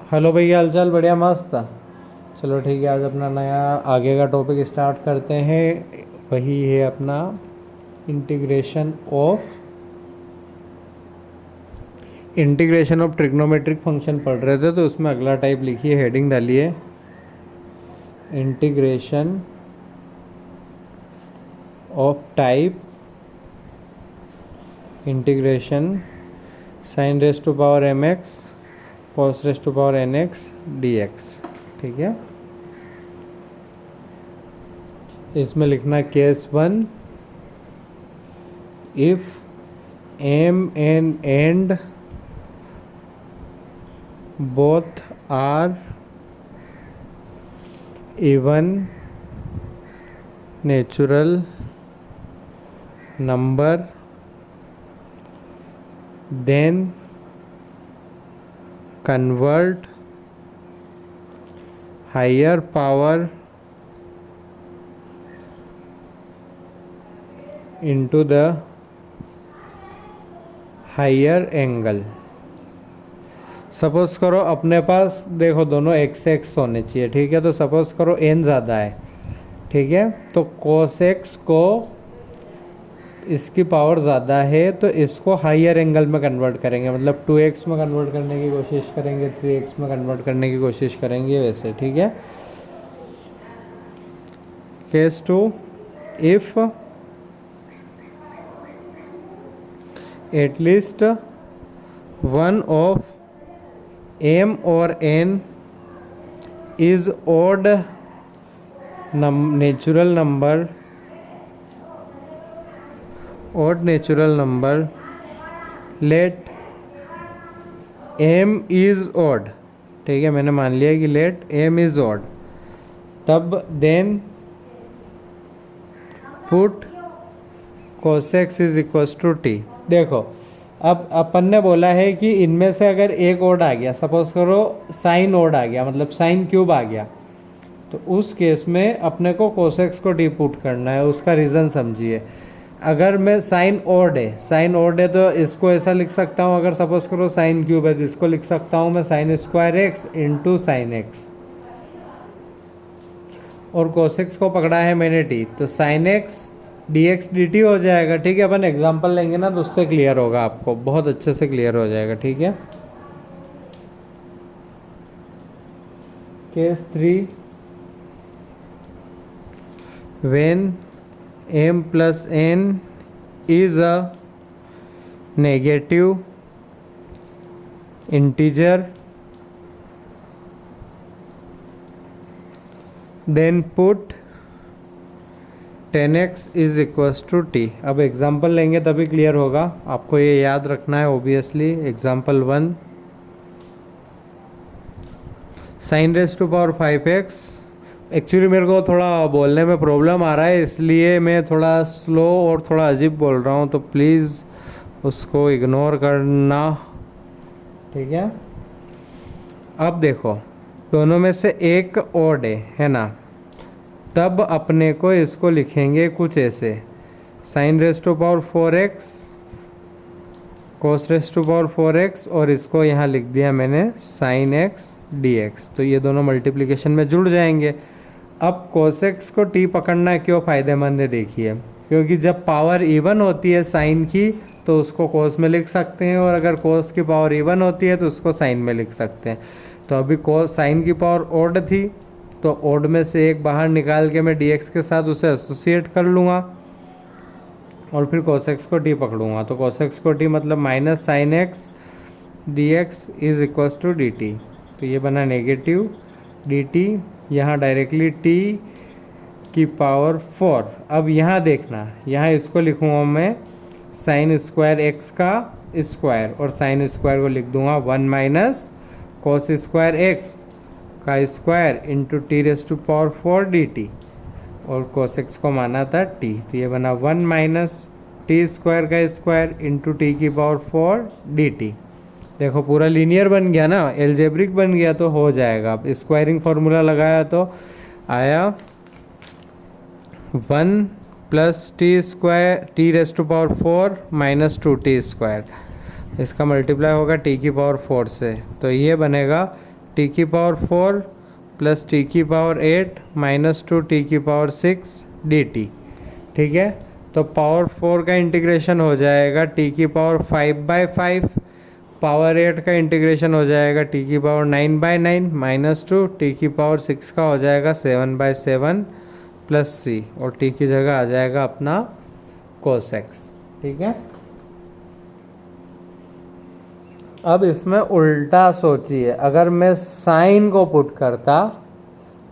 Hello भैया, हालचाल बढ़िया मस्त। चलो ठीक है, आज अपना नया आगे का टॉपिक स्टार्ट करते हैं। वही है अपना इंटीग्रेशन ऑफ ट्रिग्नोमेट्रिक फंक्शन पढ़ रहे थे, तो उसमें अगला टाइप लिखिए, हेडिंग डालिए integration of type integration sine raise to power m x cos raise to power n x d x. ठीक है, इसमें लिखना case 1, if m and and both are even natural number then convert higher power into the higher angle। Suppose करो अपने पास देखो दोनों x x होने चाहिए, ठीक है। तो सपोज करो एन ज़्यादा है, ठीक है। तो कोस एक्स को इसकी पावर ज़्यादा है तो इसको हायर एंगल में कन्वर्ट करेंगे, मतलब 2x में कन्वर्ट करने की कोशिश करेंगे, 3x में कन्वर्ट करने की कोशिश करेंगे, वैसे। ठीक है। Case 2, if at least one of m और n is odd natural number, let m is odd। ठीक है, मैंने मान लिया कि let m is odd, तब then put cos x is equals to t। देखो, अब अपन ने बोला है कि इनमें से अगर एक ओड आ गया, सपोज करो साइन ओड आ गया, मतलब साइन क्यूब आ गया, तो उस केस में अपने को cos x को टी पुट करना है। उसका रीज़न समझिए। अगर मैं साइन ओड है तो इसको ऐसा लिख सकता हूँ, अगर सपोज करो साइन क्यूब है तो इसको लिख सकता हूँ मैं sine square x into sine x, और cos x को पकड़ा है मैंने टी, तो sine x d x D T हो जाएगा। ठीक है, अपन एग्जाम्पल लेंगे ना तो उससे क्लियर होगा, आपको बहुत अच्छे से क्लियर हो जाएगा। ठीक है। Case 3, when m plus n is a negative integer then put 10x is equals to t. अब एग्जाम्पल लेंगे तभी क्लियर होगा, आपको ये याद रखना है obviously. Example 1, sine raise to power 5x। Actually मेरे को थोड़ा बोलने में प्रॉब्लम आ रहा है, इसलिए मैं थोड़ा स्लो और थोड़ा अजीब बोल रहा हूँ, तो प्लीज़ उसको इग्नोर करना। ठीक है। अब देखो, दोनों में से एक ओड है ना, तब अपने को इसको लिखेंगे कुछ ऐसे, sine raise to power 4x cos raise to power 4x, और इसको यहाँ लिख दिया मैंने साइन x dx। तो ये दोनों मल्टीप्लिकेशन में जुड़ जाएंगे। अब cos x को t पकड़ना क्यों फ़ायदेमंद है, देखिए, क्योंकि जब पावर इवन होती है साइन की तो उसको cos में लिख सकते हैं, और अगर cos की पावर इवन होती है तो उसको साइन में लिख सकते हैं। तो अभी साइन की पावर ओड थी, तो ओड में से एक बाहर निकाल के मैं dx के साथ उसे एसोसिएट कर लूँगा, और फिर cos x को t पकड़ूंगा। तो cos x को t मतलब minus sine x d x is equals to d t. तो ये बना नेगेटिव डी टी, यहाँ डायरेक्टली t की पावर 4। अब यहाँ देखना, यहाँ इसको लिखूँगा मैं साइन स्क्वायर एक्स का स्क्वायर, और साइन स्क्वायर को लिख दूँगा 1 माइनस कॉस स्क्वायर एक्स का square into t raise to power 4 d t, और cos x को माना था t, तो ये बना 1 माइनस टी स्क्वायर का स्क्वायर इंटू टी की पावर 4 डी टी। देखो पूरा लीनियर बन गया ना, एल्जेब्रिक बन गया, तो हो जाएगा। अब स्क्वायरिंग फार्मूला लगाया तो आया 1 plus t square t raise to power 4 minus 2t square, इसका मल्टीप्लाई होगा t की पावर 4 से, तो ये बनेगा टी की पावर 4 प्लस टी की पावर 8 माइनस 2 टी की पावर 6 dt। ठीक है, तो पावर 4 का इंटीग्रेशन हो जाएगा टी की पावर 5/5, पावर 8 का इंटीग्रेशन हो जाएगा टी की पावर 9/9 माइनस 2 टी की पावर 6 का हो जाएगा 7/7 प्लस c, और टी की जगह आ जाएगा अपना cos x। ठीक है, अब इसमें उल्टा सोचिए, अगर मैं साइन को पुट करता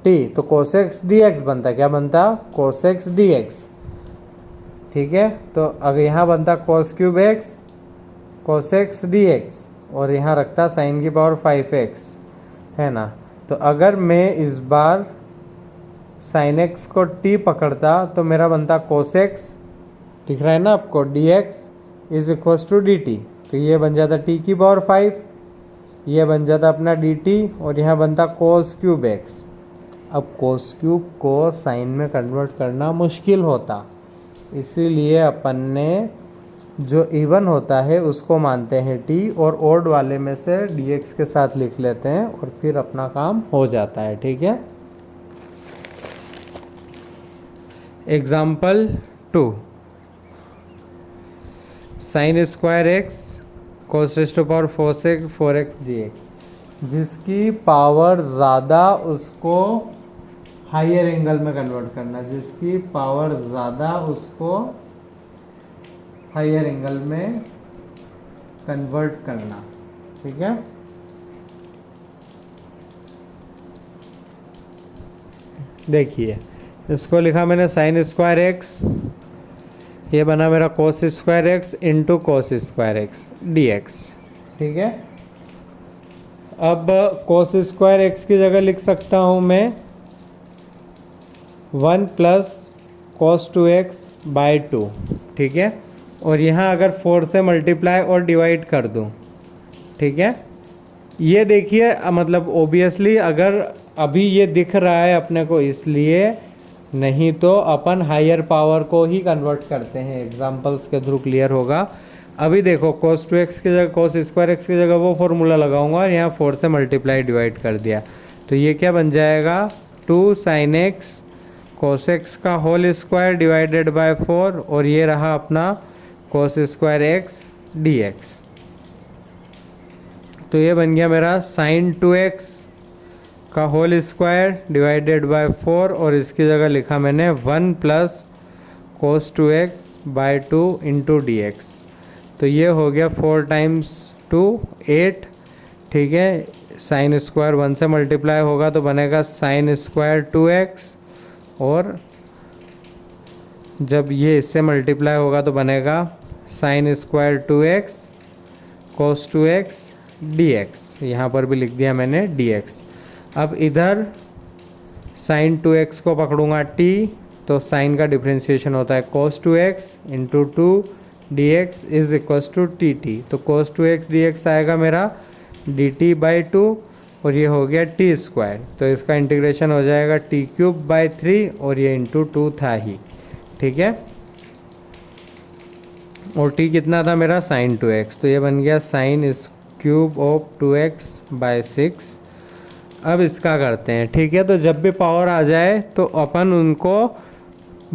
t तो cos x dx बनता, क्या बनता, cos x dx। ठीक है, तो अगर यहाँ बनता cos cube x cos x dx, और यहाँ रखता साइन की पावर 5x, है ना। तो अगर मैं इस बार साइन x को t पकड़ता तो मेरा बनता cos x, दिख रहा है ना आपको, dx is equals to dt। तो ये बन जाता t की पावर 5, ये बन जाता अपना dt, और यहाँ बनता cos क्यूब x। अब cos क्यूब को साइन में कन्वर्ट करना मुश्किल होता, इसीलिए अपन ने जो इवन होता है उसको मानते हैं t, और ओड वाले में से dx के साथ लिख लेते हैं, और फिर अपना काम हो जाता है। ठीक है, example 2, sine square x cos raise to power 4x dx, जिसकी पावर ज़्यादा उसको हाइयर एंगल में कन्वर्ट करना, जिसकी पावर ज़्यादा उसको हाइयर एंगल में कन्वर्ट करना। ठीक है, देखिए इसको लिखा मैंने साइन स्क्वायर एक्स, ये बना मेरा कोस square x into cos square x dx। ठीक है, अब कोस स्क्वायर एक्स की जगह लिख सकता हूँ मैं 1 प्लस cos 2x/2। ठीक है, और यहाँ अगर 4 से मल्टीप्लाई और डिवाइड कर दूँ, ठीक है, ये देखिए मतलब ओबियसली अगर अभी ये दिख रहा है अपने को इसलिए, नहीं तो अपन हायर पावर को ही कन्वर्ट करते हैं, एग्जांपल्स के थ्रू क्लियर होगा। अभी देखो cos 2x की जगह cos स्क्वायर x की जगह वो फॉर्मूला लगाऊंगा, और यहाँ 4 से मल्टीप्लाई डिवाइड कर दिया, तो ये क्या बन जाएगा 2 sin x cos x का होल स्क्वायर डिवाइडेड बाय 4, और ये रहा अपना cos स्क्वायर x dx। तो ये बन गया मेरा sin 2x का होल स्क्वायर डिवाइडेड बाय 4, और इसकी जगह लिखा मैंने 1 plus cos 2x/2 into dx। तो ये हो गया 4 टाइम्स 2 8। ठीक है, साइन स्क्वायर 1 से मल्टीप्लाई होगा तो बनेगा साइन स्क्वायर 2x, और जब ये इससे मल्टीप्लाई होगा तो बनेगा sine square 2x cos 2x dx। यहाँ पर भी लिख दिया मैंने dx। अब इधर साइन 2x को पकड़ूंगा t, तो साइन का डिफ्रेंशिएशन होता है cos 2x into 2 dx is equals to tt। तो cos 2x dx आएगा मेरा dt/2, और ये हो गया टी स्क्वायर, तो इसका इंटीग्रेशन हो जाएगा t³/3, और ये इंटू 2 था ही। ठीक है, और t कितना था मेरा साइन 2x, तो ये बन गया साइन क्यूब ऑफ 2x/6। अब इसका करते हैं। ठीक है, तो जब भी पावर आ जाए तो अपन उनको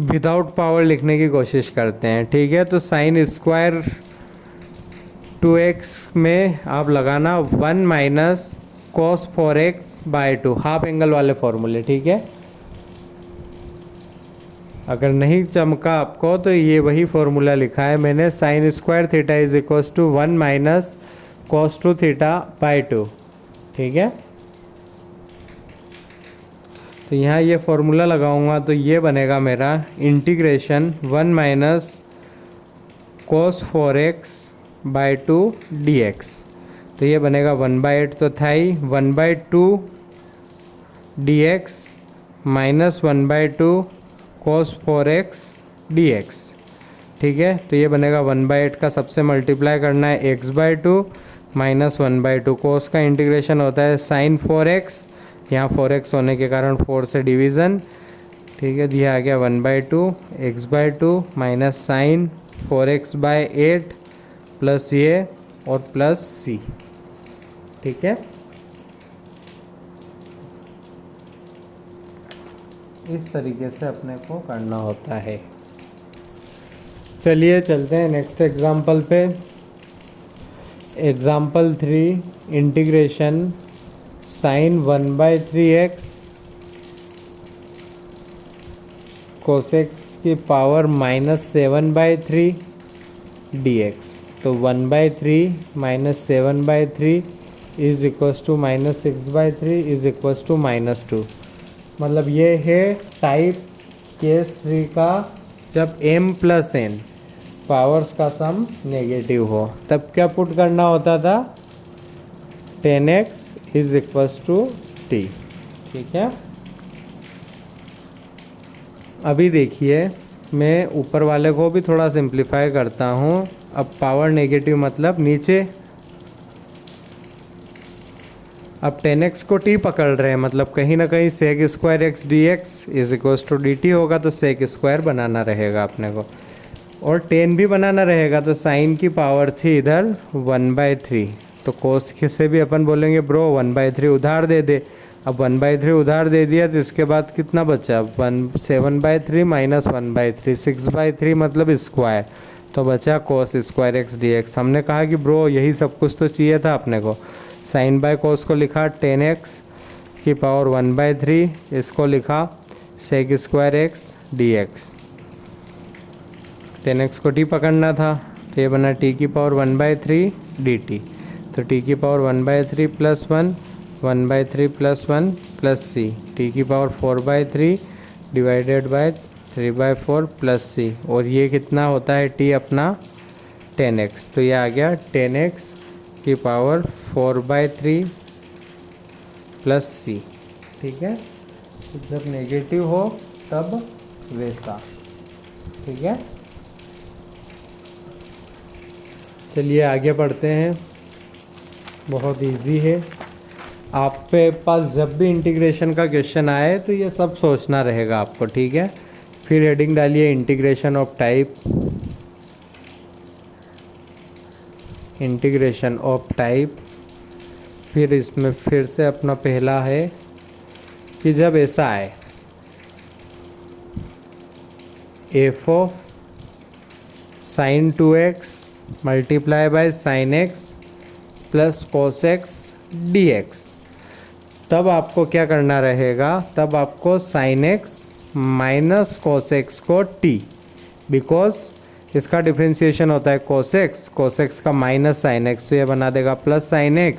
विदाउट पावर लिखने की कोशिश करते हैं। ठीक है, तो साइन स्क्वायर 2x में आप लगाना 1 minus cos 4x/2, half angle वाले फॉर्मूले। ठीक है, अगर नहीं चमका आपको तो ये वही फॉर्मूला लिखा है मैंने, sine square theta is equals to 1 minus cos 2 थीटा/2। ठीक है, तो यहाँ ये फॉर्मूला लगाऊंगा तो ये बनेगा मेरा integration 1 minus cos 4x/2 dx। तो ये बनेगा 1/8 तो था ही, 1/2 dx minus 1/2 cos 4x dx। ठीक है, तो ये बनेगा 1/8 का सबसे मल्टीप्लाई करना है x/2 माइनस 1/2, cos का इंटीग्रेशन होता है साइन 4x, यहाँ 4x होने के कारण 4 से डिवीज़न। ठीक है, दिया आ गया 1/2 x/2 minus sign 4x/8 plus ये और प्लस c। ठीक है, इस तरीके से अपने को करना होता है। चलिए चलते हैं नेक्स्ट एग्जाम्पल पे। Example 3, integration sine 1/3x cos x की पावर -7/3 dx। तो 1/3 -7/3 is equals to -6/3 is equals to -2। मतलब ये है टाइप केस 3 का, जब m + n पावर्स का सम नेगेटिव हो तब क्या पुट करना होता था, 10x is equals to t। ठीक है, अभी देखिए मैं ऊपर वाले को भी थोड़ा सिंप्लीफाई करता हूँ। अब पावर नेगेटिव मतलब नीचे, अब 10x को t पकड़ रहे हैं, मतलब कहीं ना कहीं sec² x dx is equals to dt होगा, तो sec² बनाना रहेगा अपने को, और 10 भी बनाना रहेगा। तो साइन की पावर थी इधर 1/3, तो कोस से भी अपन बोलेंगे ब्रो 1/3 उधार दे दे। अब 1/3 उधार दे दिया तो इसके बाद कितना बचा, 7/3 - 1/3 6/3 मतलब स्क्वायर, तो बचा cos² x dx। हमने कहा कि ब्रो यही सब कुछ तो चाहिए था अपने को। साइन बाय कोस को लिखा 10x की पावर 1/3, इसको लिखा sec² x dx। 10x को t पकड़ना था, तो ये बना t की पावर 1/3 dt। तो t की पावर 1/3 + 1 1/3 + 1 + c, t की पावर 4/3 डिवाइडेड बाय 3/4 + c, और ये कितना होता है t अपना 10x। तो ये आ गया 10x की पावर 4/3 + c। ठीक है, तो जब नेगेटिव हो तब वैसा। ठीक है, चलिए आगे बढ़ते हैं। बहुत इजी है, आपके पास जब भी इंटीग्रेशन का क्वेश्चन आए तो ये सब सोचना रहेगा आपको। ठीक है, फिर हेडिंग डालिए integration of type, integration of type. फिर इसमें फिर से अपना पहला है कि जब ऐसा आए f of sin 2x multiply by sin x plus cos x dx, तब आपको क्या करना रहेगा, तब आपको sin x minus cos x को t, बिकॉज इसका डिफ्रेंशिएशन होता है cos x का माइनस sin x, तो ये बना देगा plus sin x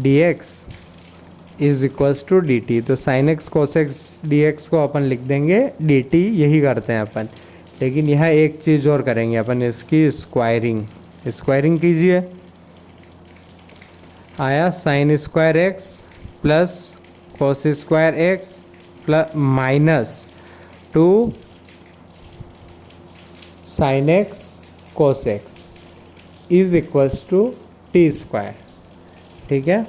dx is equals to dt। तो sin x cos x dx को अपन लिख देंगे dt, यही करते हैं अपन। लेकिन यहाँ एक चीज़ और करेंगे अपन, इसकी स्क्वायरिंग कीजिए। आया sin² x plus cos² x plus minus 2 sin x cos x is equals to t²। ठीक है,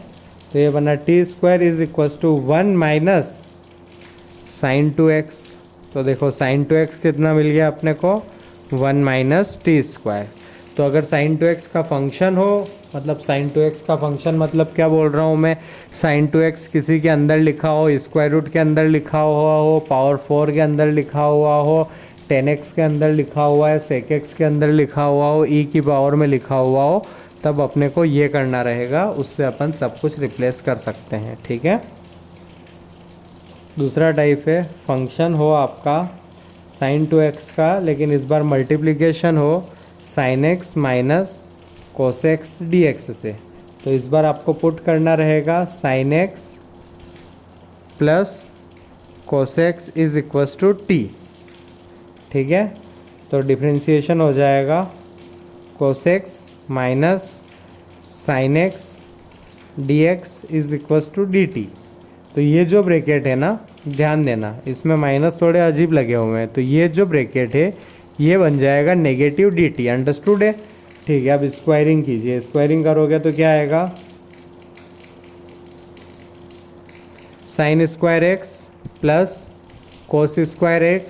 तो ये बना t² is equals to 1 minus sin 2x। तो देखो sin 2x कितना मिल गया अपने को, 1 माइनस t²। तो अगर sin 2x का फंक्शन हो, मतलब sin 2x का फंक्शन मतलब क्या बोल रहा हूँ मैं, sin 2x किसी के अंदर लिखा हो, स्क्वायर रूट के अंदर लिखा हुआ हो, पावर 4 के अंदर लिखा हुआ हो, 10x के अंदर लिखा हुआ है, sec x के अंदर लिखा हुआ हो, e की पावर में लिखा हुआ हो, तब अपने को ये करना रहेगा, उससे अपन सब कुछ रिप्लेस कर सकते हैं। ठीक है, दूसरा टाइप है फंक्शन हो आपका sin 2x का, लेकिन इस बार मल्टीप्लिकेशन हो sin x minus cos x dx से। तो इस बार आपको पुट करना रहेगा sin x plus cos x is equals to t। ठीक है, तो डिफ्रेंशिएशन हो जाएगा cos x minus sin x dx is equals to dt। तो ये जो ब्रैकेट है ना, ध्यान देना, इसमें माइनस थोड़े अजीब लगे हुए हैं, तो ये जो ब्रैकेट है ये बन जाएगा नेगेटिव dt। अंडरस्टूड है? ठीक है, अब स्क्वायरिंग कीजिए, स्क्वायरिंग करोगे तो क्या आएगा, sin² x plus cos² x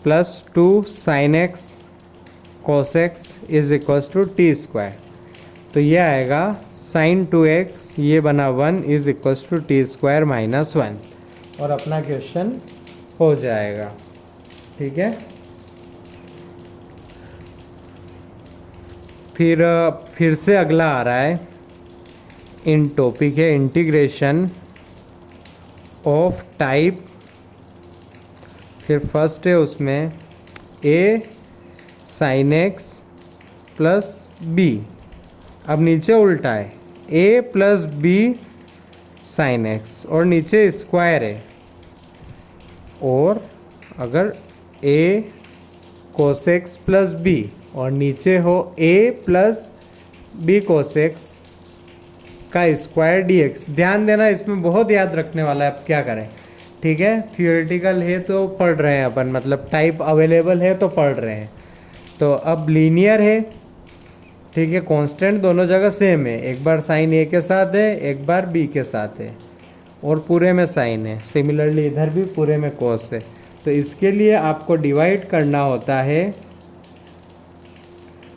plus 2 sin x cos x is equals to t²। तो ये आएगा sin 2x, ये बना 1 is equals to t² minus 1। और अपना क्वेश्चन हो जाएगा। ठीक है, फिर से अगला आ रहा है इन टॉपिक है इंटीग्रेशन ऑफ टाइप। फिर फर्स्ट है उसमें a sin x plus b. अब नीचे उल्टा है a plus b sine x और नीचे स्क्वायर है। और अगर a cos x plus b और नीचे हो a plus b cos x का स्क्वायर dx। ध्यान देना, इसमें बहुत याद रखने वाला है। अब क्या करें, ठीक है, थियोरेटिकल है तो पढ़ रहे हैं अपन, मतलब टाइप अवेलेबल है तो पढ़ रहे हैं। तो अब लीनियर है, ठीक है, कांस्टेंट दोनों जगह सेम है। एक बार साइन ए के साथ है, एक बार बी के साथ है, और पूरे में साइन है। सिमिलरली इधर भी पूरे में कोस है। तो इसके लिए आपको डिवाइड करना होता है।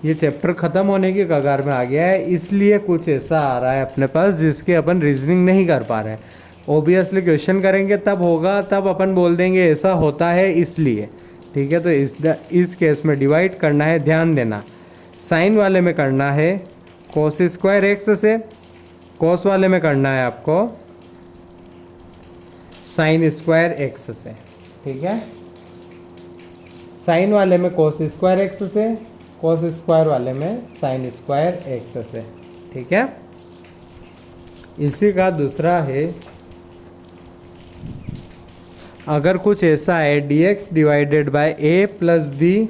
ये चैप्टर ख़त्म होने की कगार में आ गया है, इसलिए कुछ ऐसा आ रहा है अपने पास जिसके अपन रीजनिंग नहीं कर पा रहे हैं। ओबियसली क्वेश्चन करेंगे तब होगा, तब अपन बोल देंगे ऐसा होता है इसलिए। ठीक है, तो इस केस में डिवाइड करना है, ध्यान देना। साइन वाले में करना है कोस स्क्वायर एक्स से, कोस वाले में करना है आपको साइन स्क्वायर एक्स से। ठीक है, साइन वाले में कोस स्क्वायर एक्स से, कोस स्क्वायर वाले में साइन स्क्वायर एक्स से। ठीक है, इसी का दूसरा है, अगर कुछ ऐसा है dx divided by a plus b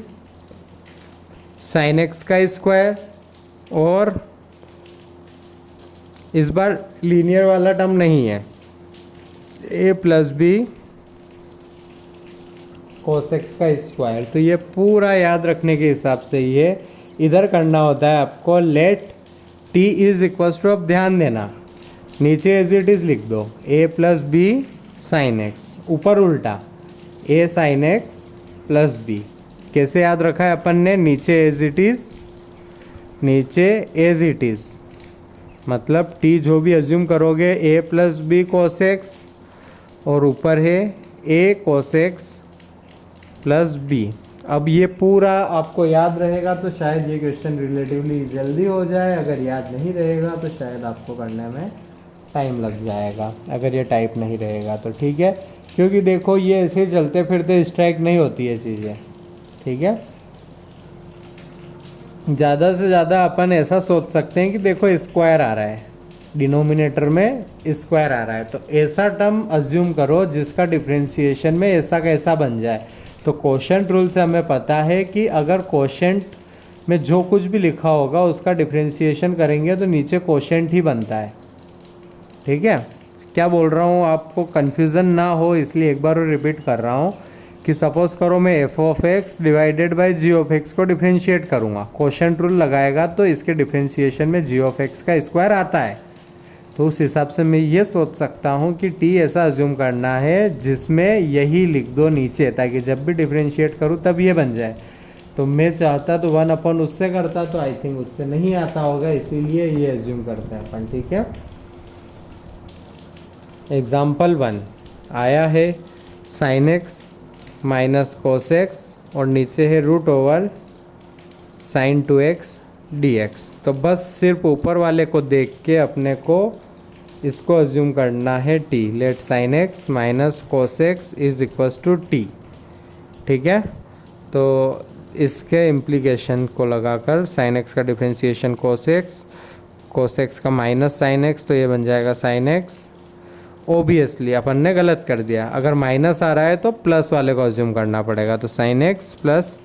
sine x का स्क्वायर, और इस बार लीनियर वाला टर्म नहीं है, a plus b cos x का स्क्वायर। तो ये पूरा याद रखने के हिसाब से ये इधर करना होता है आपको। Let t is equals to, अब ध्यान देना, नीचे एज इट इज लिख दो a plus b sine x, ऊपर उल्टा a sine x plus b. कैसे याद रखा है अपन ने, नीचे एज इट इज, नीचे एज इट इज, मतलब t जो भी अज्यूम करोगे a plus b cos x, और ऊपर है a cos x plus b. अब ये पूरा आपको याद रहेगा तो शायद ये क्वेश्चन रिलेटिवली जल्दी हो जाए। अगर याद नहीं रहेगा तो शायद आपको करने में टाइम लग जाएगा, अगर ये टाइप नहीं रहेगा तो। ठीक है, क्योंकि देखो ये ऐसे चलते फिरते स्ट्राइक नहीं होती है चीज़ें। ठीक है, ज़्यादा से ज़्यादा अपन ऐसा सोच सकते हैं कि देखो स्क्वायर आ रहा है, डिनोमिनेटर में स्क्वायर आ रहा है, तो ऐसा टर्म अज्यूम करो जिसका डिफ्रेंशिएशन में ऐसा कैसा बन जाए। तो कोशेंट रूल से हमें पता है कि अगर कोशेंट में जो कुछ भी लिखा होगा उसका डिफ्रेंशिएशन करेंगे तो नीचे कोशेंट ही बनता है। ठीक है, क्या बोल रहा हूँ आपको कन्फ्यूज़न ना हो इसलिए एक बार और रिपीट कर रहा हूँ कि सपोज करो मैं f of x divided by g of x को डिफ्रेंशिएट करूँगा, कोशेंट रूल लगाएगा तो इसके डिफ्रेंशिएशन में जी ऑफ एक्स का स्क्वायर आता है। तो उस हिसाब से मैं ये सोच सकता हूँ कि टी ऐसा अज्यूम करना है जिसमें यही लिख दो नीचे, ताकि जब भी डिफ्रेंशिएट करूँ तब ये बन जाए। तो मैं चाहता तो 1 अपन उससे करता, तो आई थिंक उससे नहीं आता होगा, इसीलिए ये अज्यूम करते हैं अपन। ठीक है, एग्जाम्पल 1 आया है sine x minus cos x और नीचे है root over sign 2x dx। तो बस सिर्फ ऊपर वाले को देख के अपने को इसको अज्यूम करना है t। Let sine x minus cos x is equals to t। ठीक है, तो इसके इम्प्लीकेशन को लगाकर साइन एक्स का डिफ्रेंशिएशन कोस एक्स का माइनस साइन एक्स, तो ये बन जाएगा साइन एक्स। ओबियसली अपन ने गलत कर दिया, अगर माइनस आ रहा है तो प्लस वाले को अज्यूम करना पड़ेगा। तो sine x plus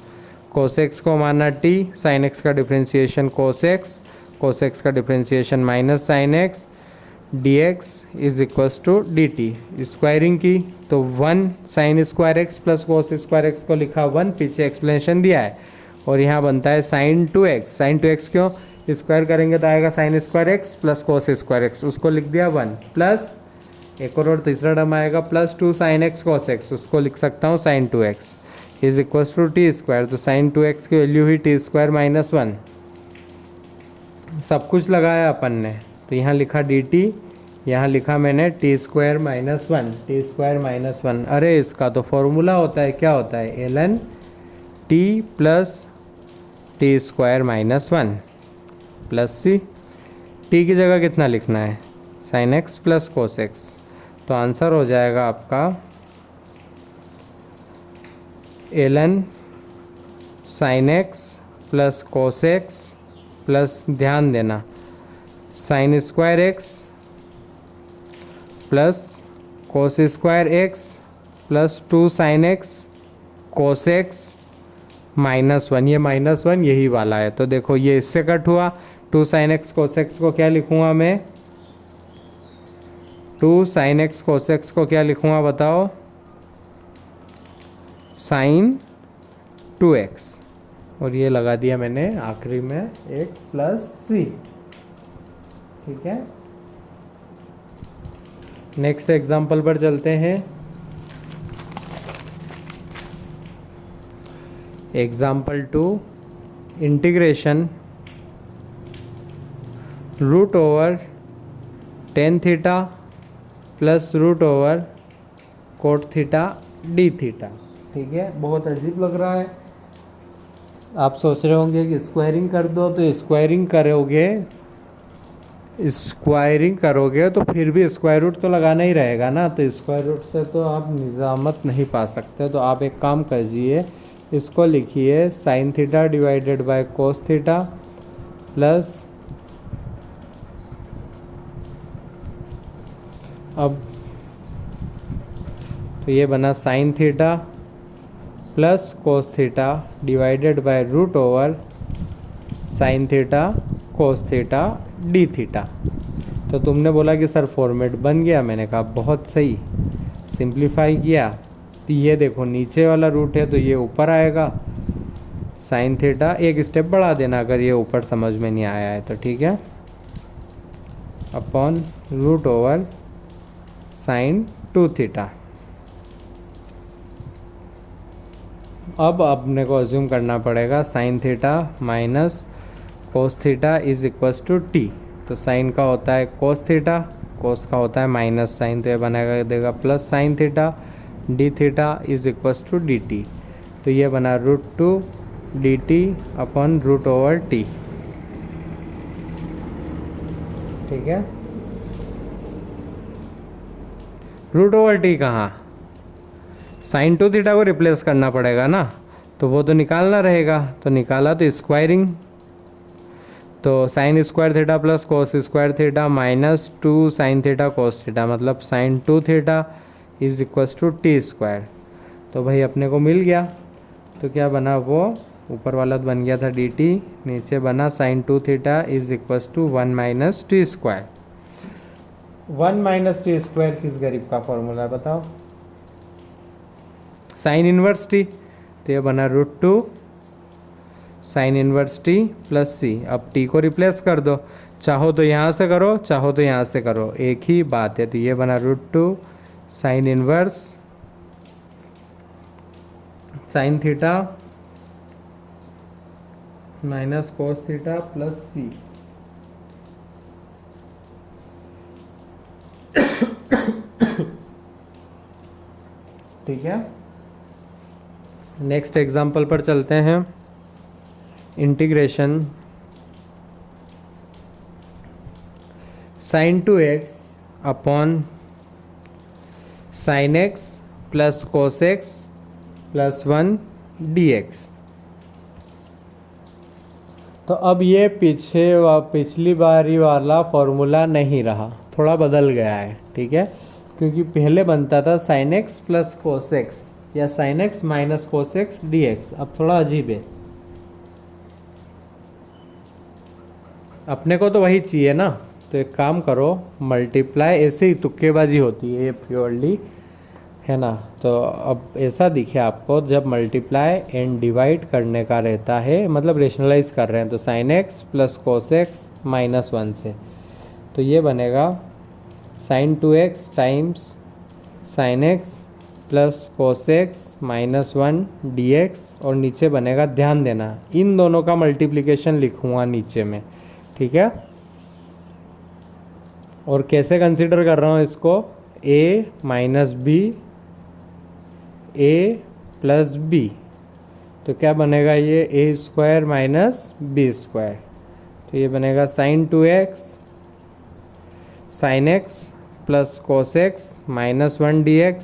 cos x को माना t, साइन एक्स का डिफ्रेंशिएशन कोस एक्स का differentiation minus sine x, dx is equals to dt। Squaring की तो 1 sine square x plus cos square x को लिखा 1, पीछे एक्सप्लेनेशन दिया है, और यहाँ बनता है साइन 2x। साइन 2x क्यों, स्क्वायर करेंगे तो आएगा sign square x plus cos square x, उसको लिख दिया 1, प्लस एक और तीसरा टर्म आएगा plus 2 sine x cos x, उसको लिख सकता हूँ sine 2x is equals to t square. तो साइन 2x की वैल्यू हुई टी स्क्वायर माइनस 1। सब कुछ लगाया अपन ने, तो यहाँ लिखा dt, यहाँ लिखा मैंने t square minus one, t square minus one. अरे इसका तो फॉर्मूला होता है, क्या होता है, l n t plus t square minus one plus c. T की जगह कितना लिखना है, sine x plus cos x. तो आंसर हो जाएगा आपका l n sine x plus cos x plus, ध्यान देना, sine square x plus cos square x plus 2 sine x cos x minus one. ये माइनस वन यही वाला है, तो देखो ये इससे कट हुआ। 2 साइन एक्स कोस एक्स को क्या लिखूँगा मैं, 2 साइन एक्स कोस एक्स को क्या लिखूँगा बताओ, साइन 2x। और ये लगा दिया मैंने आखिरी में एक प्लस सी। ठीक है, नेक्स्ट एग्जाम्पल पर चलते हैं। Example 2, integration root over tan theta plus root over cot theta d theta. ठीक है, बहुत अजीब लग रहा है। आप सोच रहे होंगे कि स्क्वायरिंग कर दो, तो स्क्वायरिंग करोगे तो फिर भी स्क्वायर रूट तो लगाना ही रहेगा ना, तो स्क्वायर रूट से तो आप निज़ामत नहीं पा सकते। तो आप एक काम कीजिए, इसको लिखिए sine theta divided by cos theta plus, अब तो ये बना sine theta plus cos theta divided by root over sine theta cos theta d theta. तो तुमने बोला कि सर फॉर्मेट बन गया, मैंने कहा बहुत सही, सिंप्लीफाई किया तो ये देखो नीचे वाला रूट है तो ये ऊपर आएगा, साइन थीटा एक स्टेप बढ़ा देना अगर ये ऊपर समझ में नहीं आया है तो, ठीक है, upon root over sine 2 theta. अब अपने को अज्यूम करना पड़ेगा sine theta minus cos theta is equals to t. तो साइन का होता है कोस थीटा, कोस का होता है माइनस साइन, तो ये बनेगा देगा plus sine theta d theta is equals to d t. तो ये बना root 2 d t upon root over t. ठीक है, रूट ओवर टी कहाँ, साइन 2 थीटा को रिप्लेस करना पड़ेगा ना, तो वो तो निकालना रहेगा, तो निकाला तो स्क्वायरिंग, तो sine square theta plus cos square theta minus 2 sine theta cos theta, मतलब sine 2 theta is equals to t square. तो भाई अपने को मिल गया, तो क्या बना, वो ऊपर वाला बन गया था डी टी, नीचे बना sine 2 theta is equals to 1 minus t square. 1 minus t square किस गरीब का फॉर्मूला है बताओ, साइन इनवर्स टी, तो ये बना root 2 sine inverse t plus c. अब टी को रिप्लेस कर दो, चाहो तो यहाँ से करो चाहो तो यहाँ से करो, एक ही बात है। तो ये बना root 2 sine inverse sine theta minus cos theta plus c. ठीक है, नेक्स्ट एग्जाम्पल पर चलते हैं। Integration sine 2x upon sine x plus cos x plus 1 dx। तो अब ये पिछली बारी वाला फॉर्मूला नहीं रहा, थोड़ा बदल गया है। ठीक है, क्योंकि पहले बनता था sine x plus cos x या sine x minus cos x d x, अब थोड़ा अजीब है। अपने को तो वही चाहिए ना, तो एक काम करो, मल्टीप्लाई, ऐसे ही तुक्केबाजी होती है ये प्योरली, है ना। तो अब ऐसा दिखे आपको, जब मल्टीप्लाई एंड डिवाइड करने का रहता है, मतलब रेशनलाइज कर रहे हैं, तो sine x plus cos x minus 1 से, तो ये बनेगा sine 2x times sine x plus cos x minus 1 dx, और नीचे बनेगा, ध्यान देना इन दोनों का मल्टीप्लिकेशन लिखूँगा नीचे में, ठीक है। और कैसे कंसीडर कर रहा हूँ इसको, a minus b a plus b, तो क्या बनेगा ये a square minus b square, तो ये बनेगा sin 2x sin x plus cos x minus 1 dx।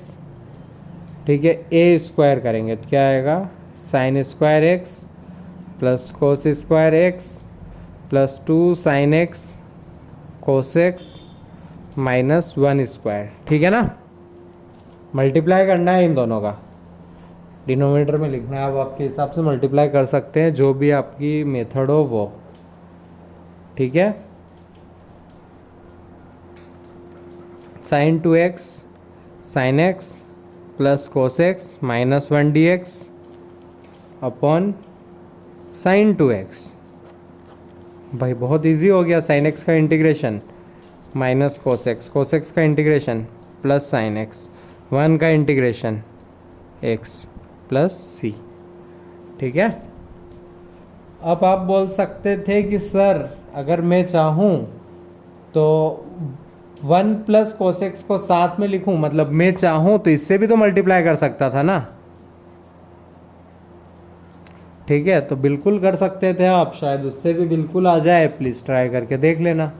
ठीक है, a स्क्वायर करेंगे तो क्या आएगा sin square x plus cos square x plus 2 sin x cos x minus 1 square. ठीक है ना, मल्टीप्लाई करना है इन दोनों का, डिनोमिनेटर में लिखना है। आप आपके हिसाब से मल्टीप्लाई कर सकते हैं, जो भी आपकी मेथड हो वो। ठीक है, sin 2x sin x plus cos x minus 1 dx upon sin 2x। भाई बहुत इजी हो गया, sin x का इंटीग्रेशन माइनस cos x का इंटीग्रेशन प्लस sin x, 1 का इंटीग्रेशन x प्लस c। ठीक है, अब आप बोल सकते थे कि सर अगर मैं चाहूँ तो 1 प्लस cos x को साथ में लिखूं, मतलब मैं चाहूँ तो इससे भी तो मल्टीप्लाई कर सकता था ना। ठीक है, तो बिल्कुल कर सकते थे आप, शायद उससे भी बिल्कुल आ जाए, प्लीज़ ट्राई करके देख लेना,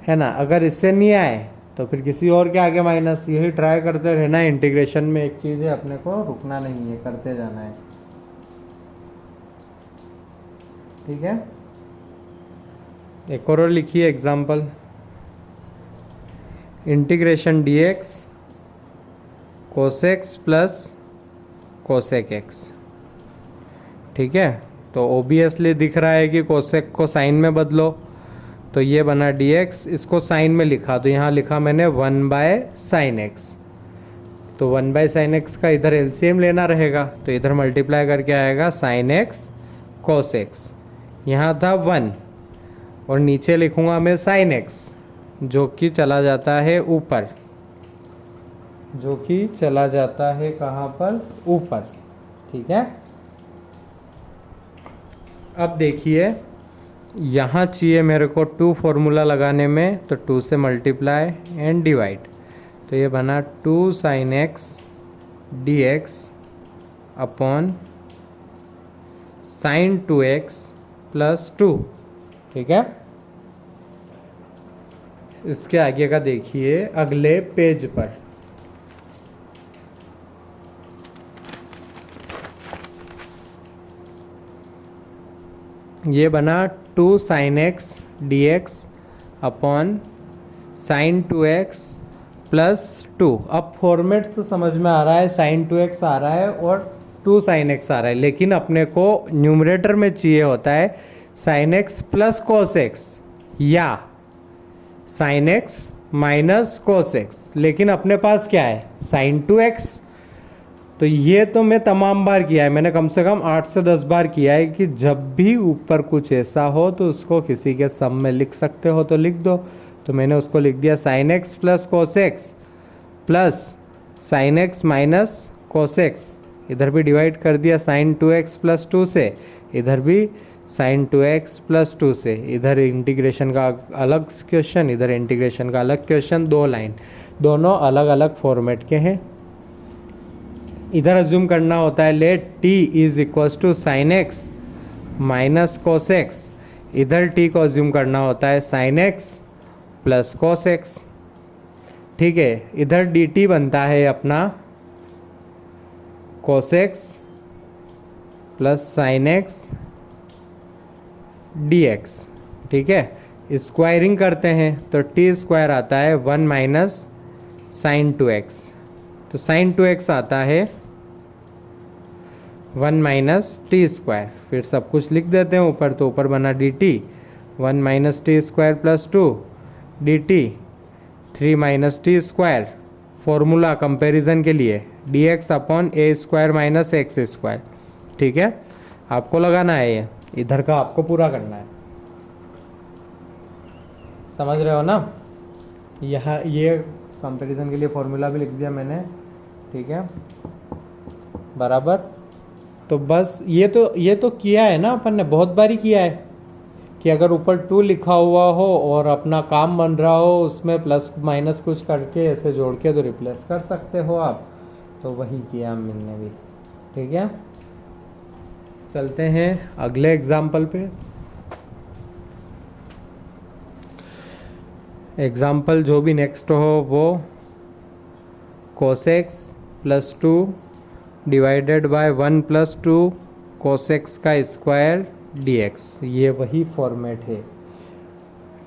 है ना। अगर इससे नहीं आए तो फिर किसी और के आगे माइनस, यही ट्राई करते रहना। इंटीग्रेशन में एक चीज़ है, अपने को रुकना नहीं है, करते जाना है। ठीक है, एक और लिखिए example, integration dx cos x plus cosec x। ठीक है, तो ओबियसली दिख रहा है कि cosec को साइन में बदलो, तो ये बना dx, इसको साइन में लिखा तो यहाँ लिखा मैंने 1/sin x, तो 1/sin x का इधर एलसीएम लेना रहेगा, तो इधर मल्टीप्लाई करके आएगा sin x cos x, यहाँ था 1 और नीचे लिखूँगा मैं sin x, जो कि चला जाता है ऊपर, जो कि चला जाता है कहाँ पर, ऊपर। ठीक है, अब देखिए यहाँ चाहिए मेरे को 2 फॉर्मूला लगाने में, तो 2 से मल्टीप्लाई एंड डिवाइड, तो ये बना 2 sin x dx upon sin 2x plus 2। ठीक है, इसके आगे का देखिए अगले पेज पर, ये बना 2 sin x dx upon sin 2x plus 2। अब फॉर्मेट तो समझ में आ रहा है, sin 2x आ रहा है और 2 sin x आ रहा है, लेकिन अपने को न्यूमरेटर में चाहिए होता है sin x plus cos x या sin x minus cos x, लेकिन अपने पास क्या है sin 2x। तो ये तो मैं तमाम बार किया है, मैंने कम से कम 8 से 10 बार किया है कि जब भी ऊपर कुछ ऐसा हो तो उसको किसी के सम में लिख सकते हो तो लिख दो। तो मैंने उसको लिख दिया sin x plus cos x plus sin x minus cos x, इधर भी डिवाइड कर दिया sin 2x प्लस 2 से, इधर भी sin 2x प्लस 2 से, इधर इंटीग्रेशन का अलग क्वेश्चन, इधर इंटीग्रेशन का अलग क्वेश्चन, 2 लाइन, दोनों अलग अलग फॉर्मेट के हैं। इधर अज्यूम करना होता है let t is equals to sine x minus cos x, इधर t को अज्यूम करना होता है sin x plus cos x। ठीक है, इधर dt बनता है अपना cos x plus sin x dx। ठीक है, स्क्वायरिंग करते हैं तो t स्क्वायर आता है 1 माइनस साइन 2x, तो साइन 2x आता है 1 माइनस टी स्क्वायर, फिर सब कुछ लिख देते हैं ऊपर, तो ऊपर बना D T 1 minus t square plus 2 d T 3 minus t square, formula comparison के लिए डी एक्स अपॉन ए स्क्वायर माइनस एक्स स्क्वायर। ठीक है, आपको लगाना है ये, इधर का आपको पूरा करना है, समझ रहे हो ना। यहाँ ये कंपैरिजन के लिए फॉर्मूला भी लिख दिया मैंने। ठीक है, बराबर। तो बस ये तो किया है ना अपन ने, बहुत बारी किया है कि अगर ऊपर 2 लिखा हुआ हो और अपना काम बन रहा हो उसमें प्लस माइनस कुछ करके ऐसे जोड़ के तो रिप्लेस कर सकते हो आप, तो वही किया हमने भी। ठीक है, चलते हैं अगले एग्जाम्पल पे। एग्जाम्पल जो भी नेक्स्ट हो वो कोसेक्स प्लस 2 डिवाइडेड बाय 1 प्लस 2 कोसेक्स का स्क्वायर dx, ये वही फॉर्मेट है।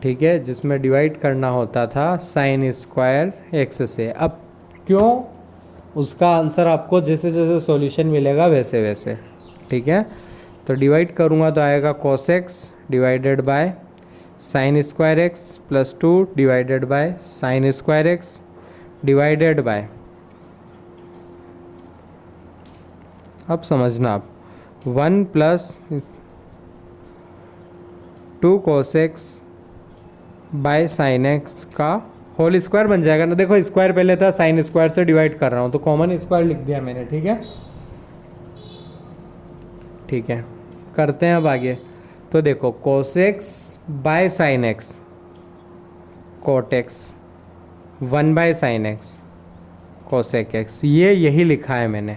ठीक है, जिसमें डिवाइड करना होता था साइन स्क्वायर एक्स से। अब क्यों, उसका आंसर आपको जैसे जैसे सॉल्यूशन मिलेगा वैसे वैसे। ठीक है, तो डिवाइड करूँगा तो आएगा cosec x divided by sine square x plus 2 divided by sine square x divided by, अब समझना आप, 1 plus 2 cosec x by sine x का होल स्क्वायर बन जाएगा ना। देखो स्क्वायर पहले था, साइन स्क्वायर से डिवाइड कर रहा हूँ तो कॉमन स्क्वायर लिख दिया मैंने। ठीक है, ठीक है, करते हैं अब आगे। तो देखो cosec x by sine x cot x, 1 by sine x cosec x, ये यही लिखा है मैंने,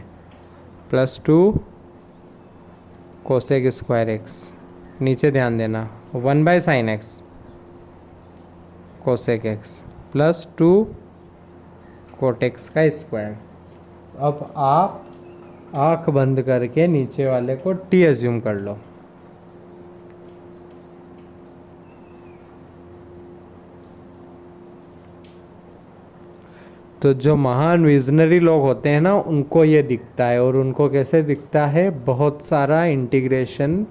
प्लस 2 कोसेक स्क्वायर एक्स, नीचे ध्यान देना 1 by sine x cosec x plus 2 cot x का स्क्वायर। अब आप आँख बंद करके नीचे वाले को टी एज्यूम कर लो। तो जो महान विजनरी लोग होते हैं ना उनको ये दिखता है, और उनको कैसे दिखता है, बहुत सारा इंटीग्रेशन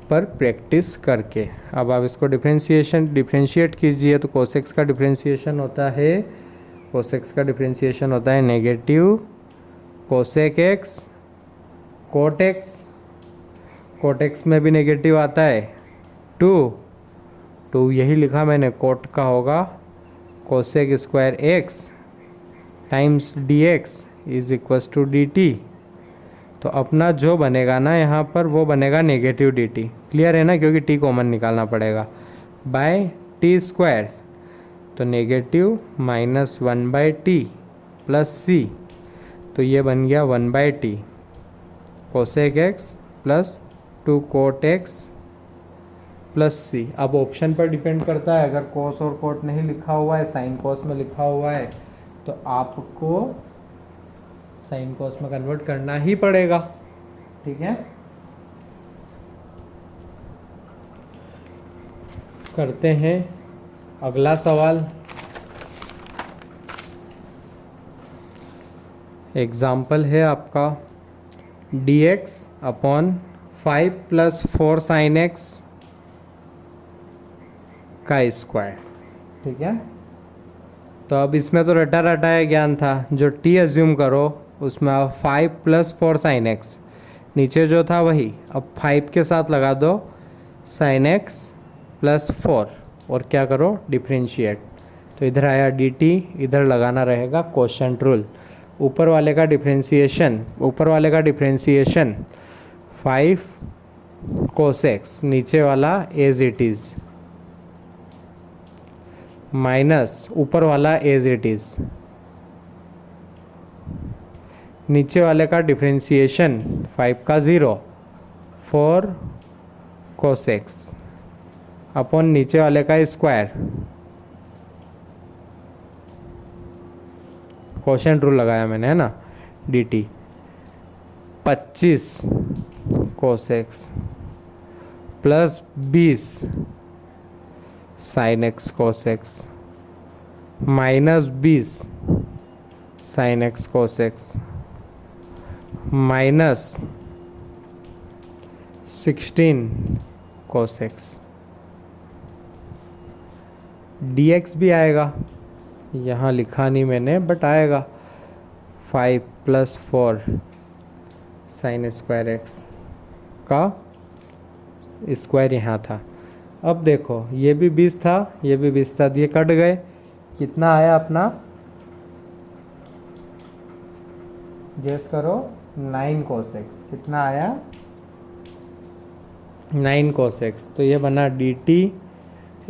पर प्रैक्टिस करके। अब आप इसको डिफरेंशिएट कीजिए तो कोसेक्स का डिफरेंशिएशन होता है, कोसेक्स का डिफरेंशिएशन होता है negative cosec x cot x, cot x में भी नेगेटिव आता है 2 यही लिखा मैंने, कोट का होगा cosec square x times d x is equals to d t. तो अपना जो बनेगा ना यहाँ पर वो बनेगा नेगेटिव डी टी, क्लियर है ना, क्योंकि टी कॉमन निकालना पड़ेगा, बाय टी स्क्वायर, तो negative minus 1 by t plus c, तो ये बन गया 1 by t cosec x plus 2 cot x plus c. अब ऑप्शन पर डिपेंड करता है, अगर कोस और कोट नहीं लिखा हुआ है, साइन कोस में लिखा हुआ है, तो आपको साइन कोस में कन्वर्ट करना ही पड़ेगा। ठीक है, करते हैं अगला सवाल। एग्जाम्पल है आपका dx upon 5 plus 4 sign x का स्क्वायर। ठीक है, तो अब इसमें तो रटा रटाया ज्ञान था, जो t एज्यूम करो उसमें आप 5 प्लस 4 साइन एक्स, नीचे जो था वही, अब 5 के साथ लगा दो साइन एक्स प्लस 4 और क्या करो डिफरेंशिएट, तो इधर आया dt, इधर लगाना रहेगा कोशेंट रूल। ऊपर वाले का डिफरेंशिएशन 5 कोसेक्स, नीचे वाला एज इट इज़, माइनस ऊपर वाला एज इट इज़, नीचे वाले का डिफरेंशिएशन 5 का 0 4 कोसेक्स अपॉन नीचे वाले का स्क्वायर, कोशेंट रूल लगाया मैंने है ना, dt 25 cosec x plus 20 sine x cosec x minus 20 sine x cosec x minus 16 cosec x, dx भी आएगा, यहाँ लिखा नहीं मैंने बट आएगा 5 प्लस 4 साइन स्क्वायर एक्स का स्क्वायर यहाँ था। अब देखो ये भी 20 था, ये भी 20 था, ये कट गए, कितना आया अपना, गेस करो 9 कोसेक्स, कितना आया 9 cos x, तो ये बना dt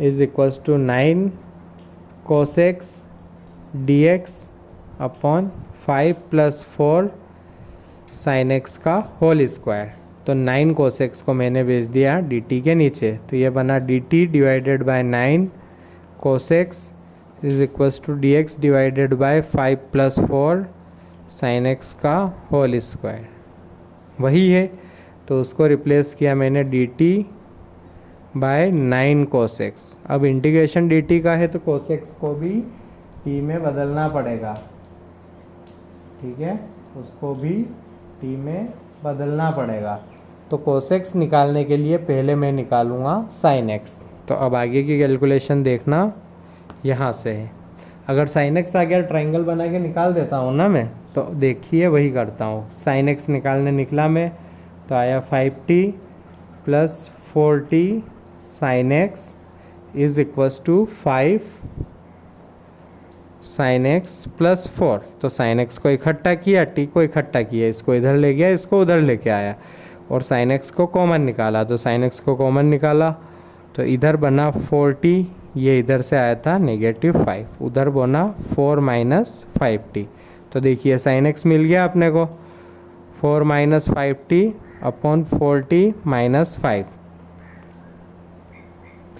is equals to 9 cos x dx upon 5 + 4 sin x का होल स्क्वायर। तो 9 cos x को मैंने भेज दिया dt के नीचे, तो ये बना dt divided by 9 cos x is equals to dx divided by 5 + 4 sin x का होल स्क्वायर, वही है। तो उसको रिप्लेस किया मैंने dt बाय 9 cos x। अब इंटीग्रेशन dt का है तो cos x को भी t में बदलना पड़ेगा, ठीक है, उसको भी t में बदलना पड़ेगा। तो cos x निकालने के लिए पहले मैं निकालूंगा sin x। तो अब आगे की कैलकुलेशन देखना यहाँ से है। अगर sin x आ गया ट्रायंगल बना के निकाल देता हूँ ना मैं, तो देखिए वही करता हूँ। sin x निकालने निकला मैं, तो आया 5t + 4t sin x is equals to 5 sin x + 4। तो sin x को इकट्ठा किया, t को इकट्ठा किया, इसको इधर ले गया, इसको उधर लेके आया और sin x को कॉमन निकाला। तो sin x को कॉमन निकाला तो इधर बना 4t, ये इधर से आया था -5, उधर बना 4 - 5t। तो देखिए sin x मिल गया अपने को 4 - 5t अपॉन 4t - 5।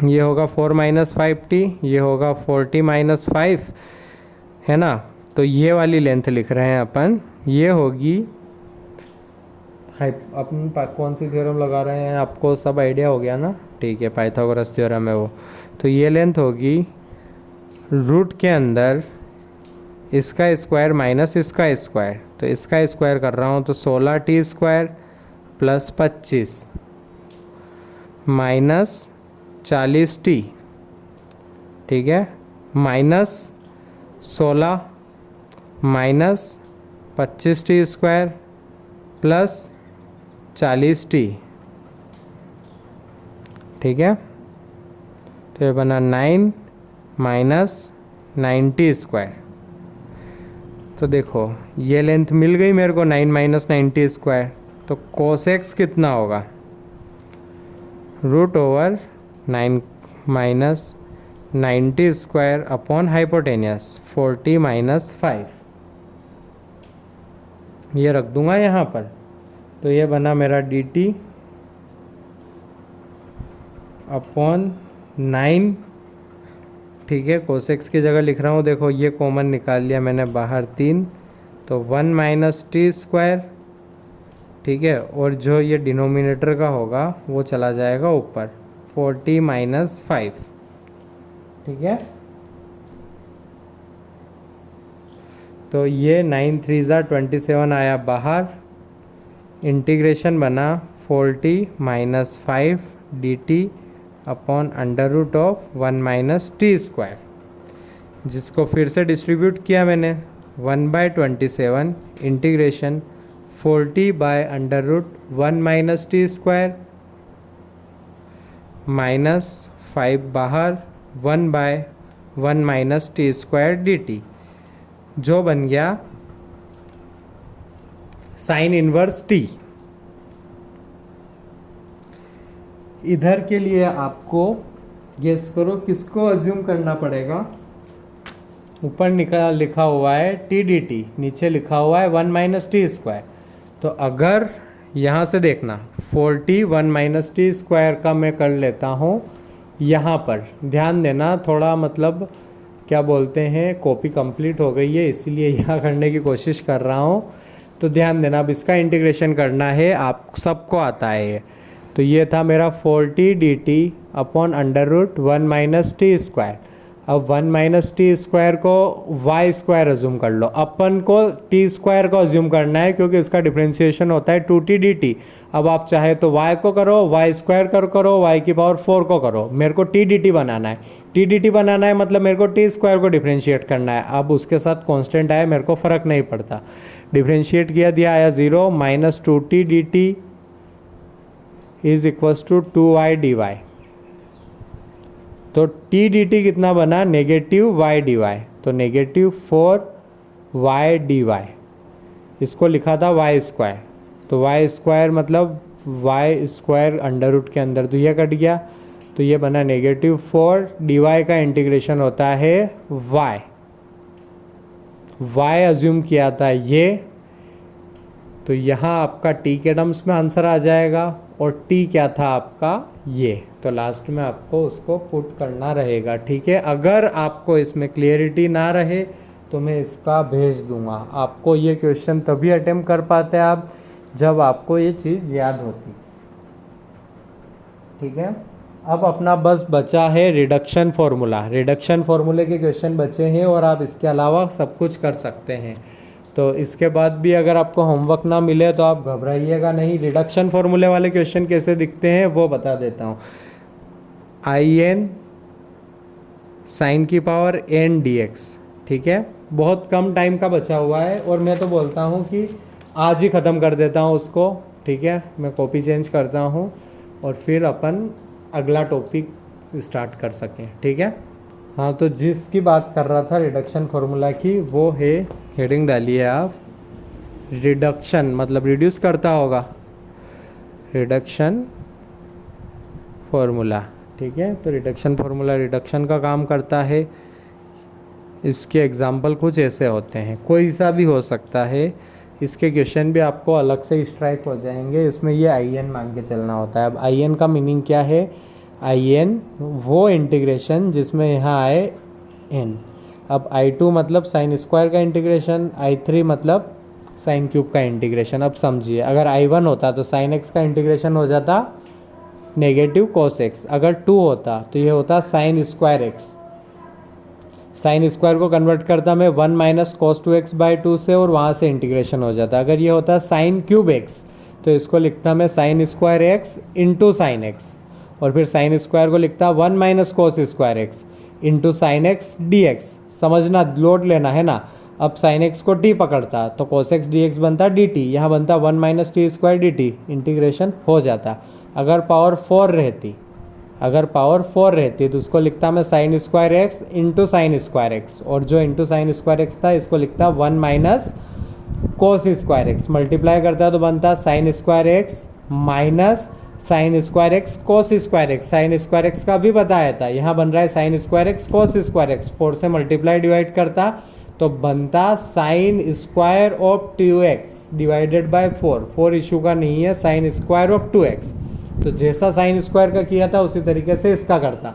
ये होगा 4 - 5t, ये होगा 4t - 5, है ना। तो ये वाली लेंथ लिख रहे हैं अपन, ये होगी अपन कौन सी थ्योरम लगा रहे हैं, आपको सब आइडिया हो गया ना, ठीक है, पाइथागोरस थ्योरम है वो। तो ये लेंथ होगी रूट के अंदर इसका स्क्वायर माइनस इसका स्क्वायर। तो इसका स्क्वायर कर रहा हूँ तो 16t² + 25 माइनस 40t, ठीक है, minus 16 minus 25t² plus 40t, ठीक है। तो ये बना 9 - 90²। तो देखो ये लेंथ मिल गई मेरे को 9 - 90²। तो cos x कितना होगा, √9 - 90² अपॉन हाइपोटेनियस 40 - 5, ये रख दूंगा यहाँ पर। तो ये बना मेरा dt अपॉन 9, ठीक है। cos x की जगह लिख रहा हूँ, देखो ये कॉमन निकाल लिया मैंने बाहर 3, तो 1 - t², ठीक है, और जो ये डिनोमिनेटर का होगा वो चला जाएगा ऊपर 40 - 5, ठीक है। तो ये 9 3 = 27 आया बाहर, इंटीग्रेशन बना 40 - 5 dt अपॉन √1 - t², जिसको फिर से डिस्ट्रीब्यूट किया मैंने 1/27 इंटीग्रेशन 40 बाय √1 - t² माइनस 5 बाहर 1/1 - t² dt, जो बन गया साइन इनवर्स t। इधर के लिए आपको गेस करो किसको अज्यूम करना पड़ेगा। ऊपर लिखा हुआ है t dt, नीचे लिखा हुआ है 1 - t²। तो अगर यहाँ से देखना 40 1 - t² का मैं कर लेता हूँ, यहाँ पर ध्यान देना थोड़ा, मतलब क्या बोलते हैं, कॉपी कंप्लीट हो गई है इसीलिए यहाँ करने की कोशिश कर रहा हूँ। तो ध्यान देना, अब इसका इंटीग्रेशन करना है, आप सबको आता है ये। तो ये था मेरा 40 dt अपॉन √1 - t²। अब 1 - t² को y² अज्यूम कर लो, अपन को t² को अज्यूम करना है क्योंकि इसका डिफ्रेंशिएशन होता है 2t dt। अब आप चाहे तो y को करो, y² करो, y⁴ को करो, मेरे को t dt बनाना है। t dt बनाना है मतलब मेरे को t² को डिफ्रेंशिएट करना है। अब उसके साथ कांस्टेंट आया, मेरे को फ़र्क नहीं पड़ता, डिफ्रेंशिएट किया, दिया आया 0 - 2t dt is equals to 2y dy। तो t dt कितना बना, -y dy, तो -4y dy, इसको लिखा था y²। तो y² मतलब वाई स्क्वायर अंडर रूट के अंदर, तो ये कट गया, तो ये बना -4 dy का इंटीग्रेशन होता है y अज्यूम किया था ये, तो यहाँ आपका t के टर्म्स में आंसर आ जाएगा और t क्या था आपका ये, तो लास्ट में आपको उसको पुट करना रहेगा। ठीक है, अगर आपको इसमें क्लियरिटी ना रहे तो मैं इसका भेज दूंगा। आपको ये क्वेश्चन तभी अटेम्प्ट कर पाते हैं आप जब आपको ये चीज़ याद होती। ठीक है, अब अपना बस बचा है रिडक्शन फॉर्मूला। रिडक्शन फॉर्मूले के क्वेश्चन बचे हैं और आप इसके अलावा सब कुछ कर सकते हैं। तो इसके बाद भी अगर आपको होमवर्क ना मिले तो आप घबराइएगा नहीं। रिडक्शन फॉर्मूले वाले क्वेश्चन कैसे दिखते हैं वो बता देता हूँ। in साइन की पावर n dx। ठीक है, बहुत कम टाइम का बचा हुआ है और मैं तो बोलता हूँ कि आज ही ख़त्म कर देता हूँ उसको। ठीक है, मैं कॉपी चेंज करता हूँ और फिर अपन अगला टॉपिक स्टार्ट कर सकें। ठीक है, हाँ, तो जिसकी बात कर रहा था रिडक्शन फार्मूला की, वो है, हेडिंग डालिए आप, रिडक्शन मतलब रिड्यूस करता होगा, रिडक्शन फार्मूला। ठीक है, तो रिडक्शन फार्मूला रिडक्शन का काम करता है। इसके एग्जाम्पल कुछ ऐसे होते हैं, कोई सा भी हो सकता है। इसके क्वेश्चन भी आपको अलग से स्ट्राइक हो जाएंगे। इसमें ये in मांग के चलना होता है। अब in का मीनिंग क्या है? in वो इंटीग्रेशन जिसमें यहाँ आए n। अब I2 मतलब साइन स्क्वायर का इंटीग्रेशन, I3 मतलब साइन क्यूब का इंटीग्रेशन। अब समझिए, अगर I1 होता तो साइन x का इंटीग्रेशन हो जाता नेगेटिव cos x, अगर 2 होता तो ये होता sine square x। Sign square को कन्वर्ट करता मैं 1 माइनस कॉस 2x बाई 2 से और वहाँ से इंटीग्रेशन हो जाता। अगर ये होता साइन क्यूब x तो इसको लिखता मैं sine square x into sine x, और फिर साइन स्क्वायर को लिखता 1 minus cos square x into sine x d x. समझना, लोड लेना है ना। अब साइन एक्स को t पकड़ता तो कॉस एक्स डी एक्स बनता dt, यहाँ बनता 1 minus t square dt, integration हो जाता। अगर पावर 4 रहती तो उसको लिखता मैं sine square x into sine square x, और जो इंटू साइन स्क्वायर एक्स था इसको लिखता 1 minus cos square x. Multiply करता तो बनता sign square x minus sign square x कोस square x. Sign square x का भी बताया था, यहाँ बन रहा है साइन स्क्वायर एक्स कोस स्क्वायर एक्स। 4 से मल्टीप्लाई डिवाइड करता तो बनता sine square of 2x divided by 4 issue का नहीं है, साइन स्क्वायर ऑफ 2x। तो जैसा साइन स्क्वायर का किया था उसी तरीके से इसका करता।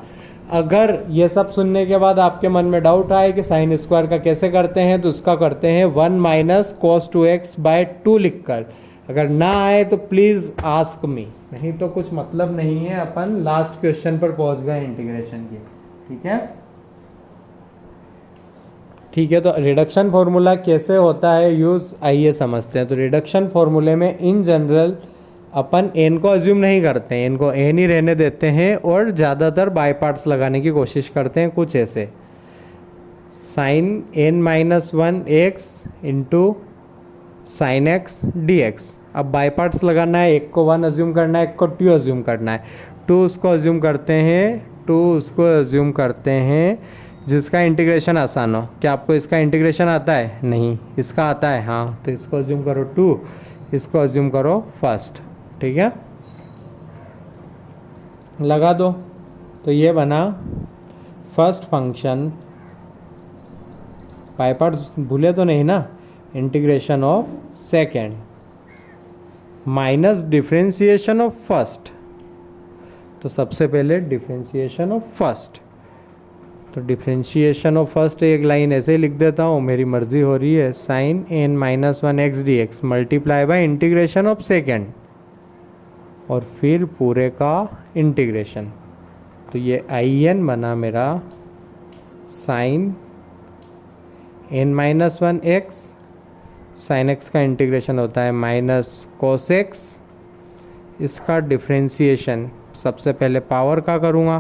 अगर ये सब सुनने के बाद आपके मन में डाउट आए कि साइन स्क्वायर का कैसे करते हैं, तो उसका करते हैं 1 माइनस कॉस 2x बाय 2 लिखकर। अगर ना आए तो प्लीज़ आस्क मी, नहीं तो कुछ मतलब नहीं है। अपन लास्ट क्वेश्चन पर पहुंच गए इंटीग्रेशन के। ठीक है, ठीक है, तो रिडक्शन फॉर्मूला कैसे होता है यूज़, आइए समझते हैं। तो रिडक्शन फॉर्मूले में इन जनरल अपन n को अज्यूम नहीं करते हैं, n को n ही रहने देते हैं और ज़्यादातर बाई पार्ट्स लगाने की कोशिश करते हैं। कुछ ऐसे, sine n minus 1 x into sine x d x. अब बाई पार्ट्स लगाना है, एक को 1 अज्यूम करना है, एक को 2 अज्यूम करना है। 2 उसको अज्यूम करते हैं, 2 उसको अज्यूम करते हैं जिसका इंटीग्रेशन आसान हो। क्या आपको इसका इंटीग्रेशन आता है? नहीं। इसका आता है? हाँ, तो इसको अज्यूम करो 2, इसको अज्यूम करो फर्स्ट। ठीक है, लगा दो। तो ये बना फर्स्ट फंक्शन, पाई पार्ट्स भूले तो नहीं ना, integration of second minus differentiation of first. तो सबसे पहले डिफ्रेंशिएशन ऑफ फर्स्ट, तो डिफ्रेंशिएशन ऑफ फर्स्ट एक लाइन ऐसे ही लिख देता हूँ, मेरी मर्जी हो रही है। Sine n minus 1 x d x multiply by integration of second, और फिर पूरे का इंटीग्रेशन। तो ये in बना मेरा sine n minus 1 x, sine x का इंटीग्रेशन होता है माइनस कोस एक्स। इसका डिफ्रेंशिएशन सबसे पहले पावर का करूँगा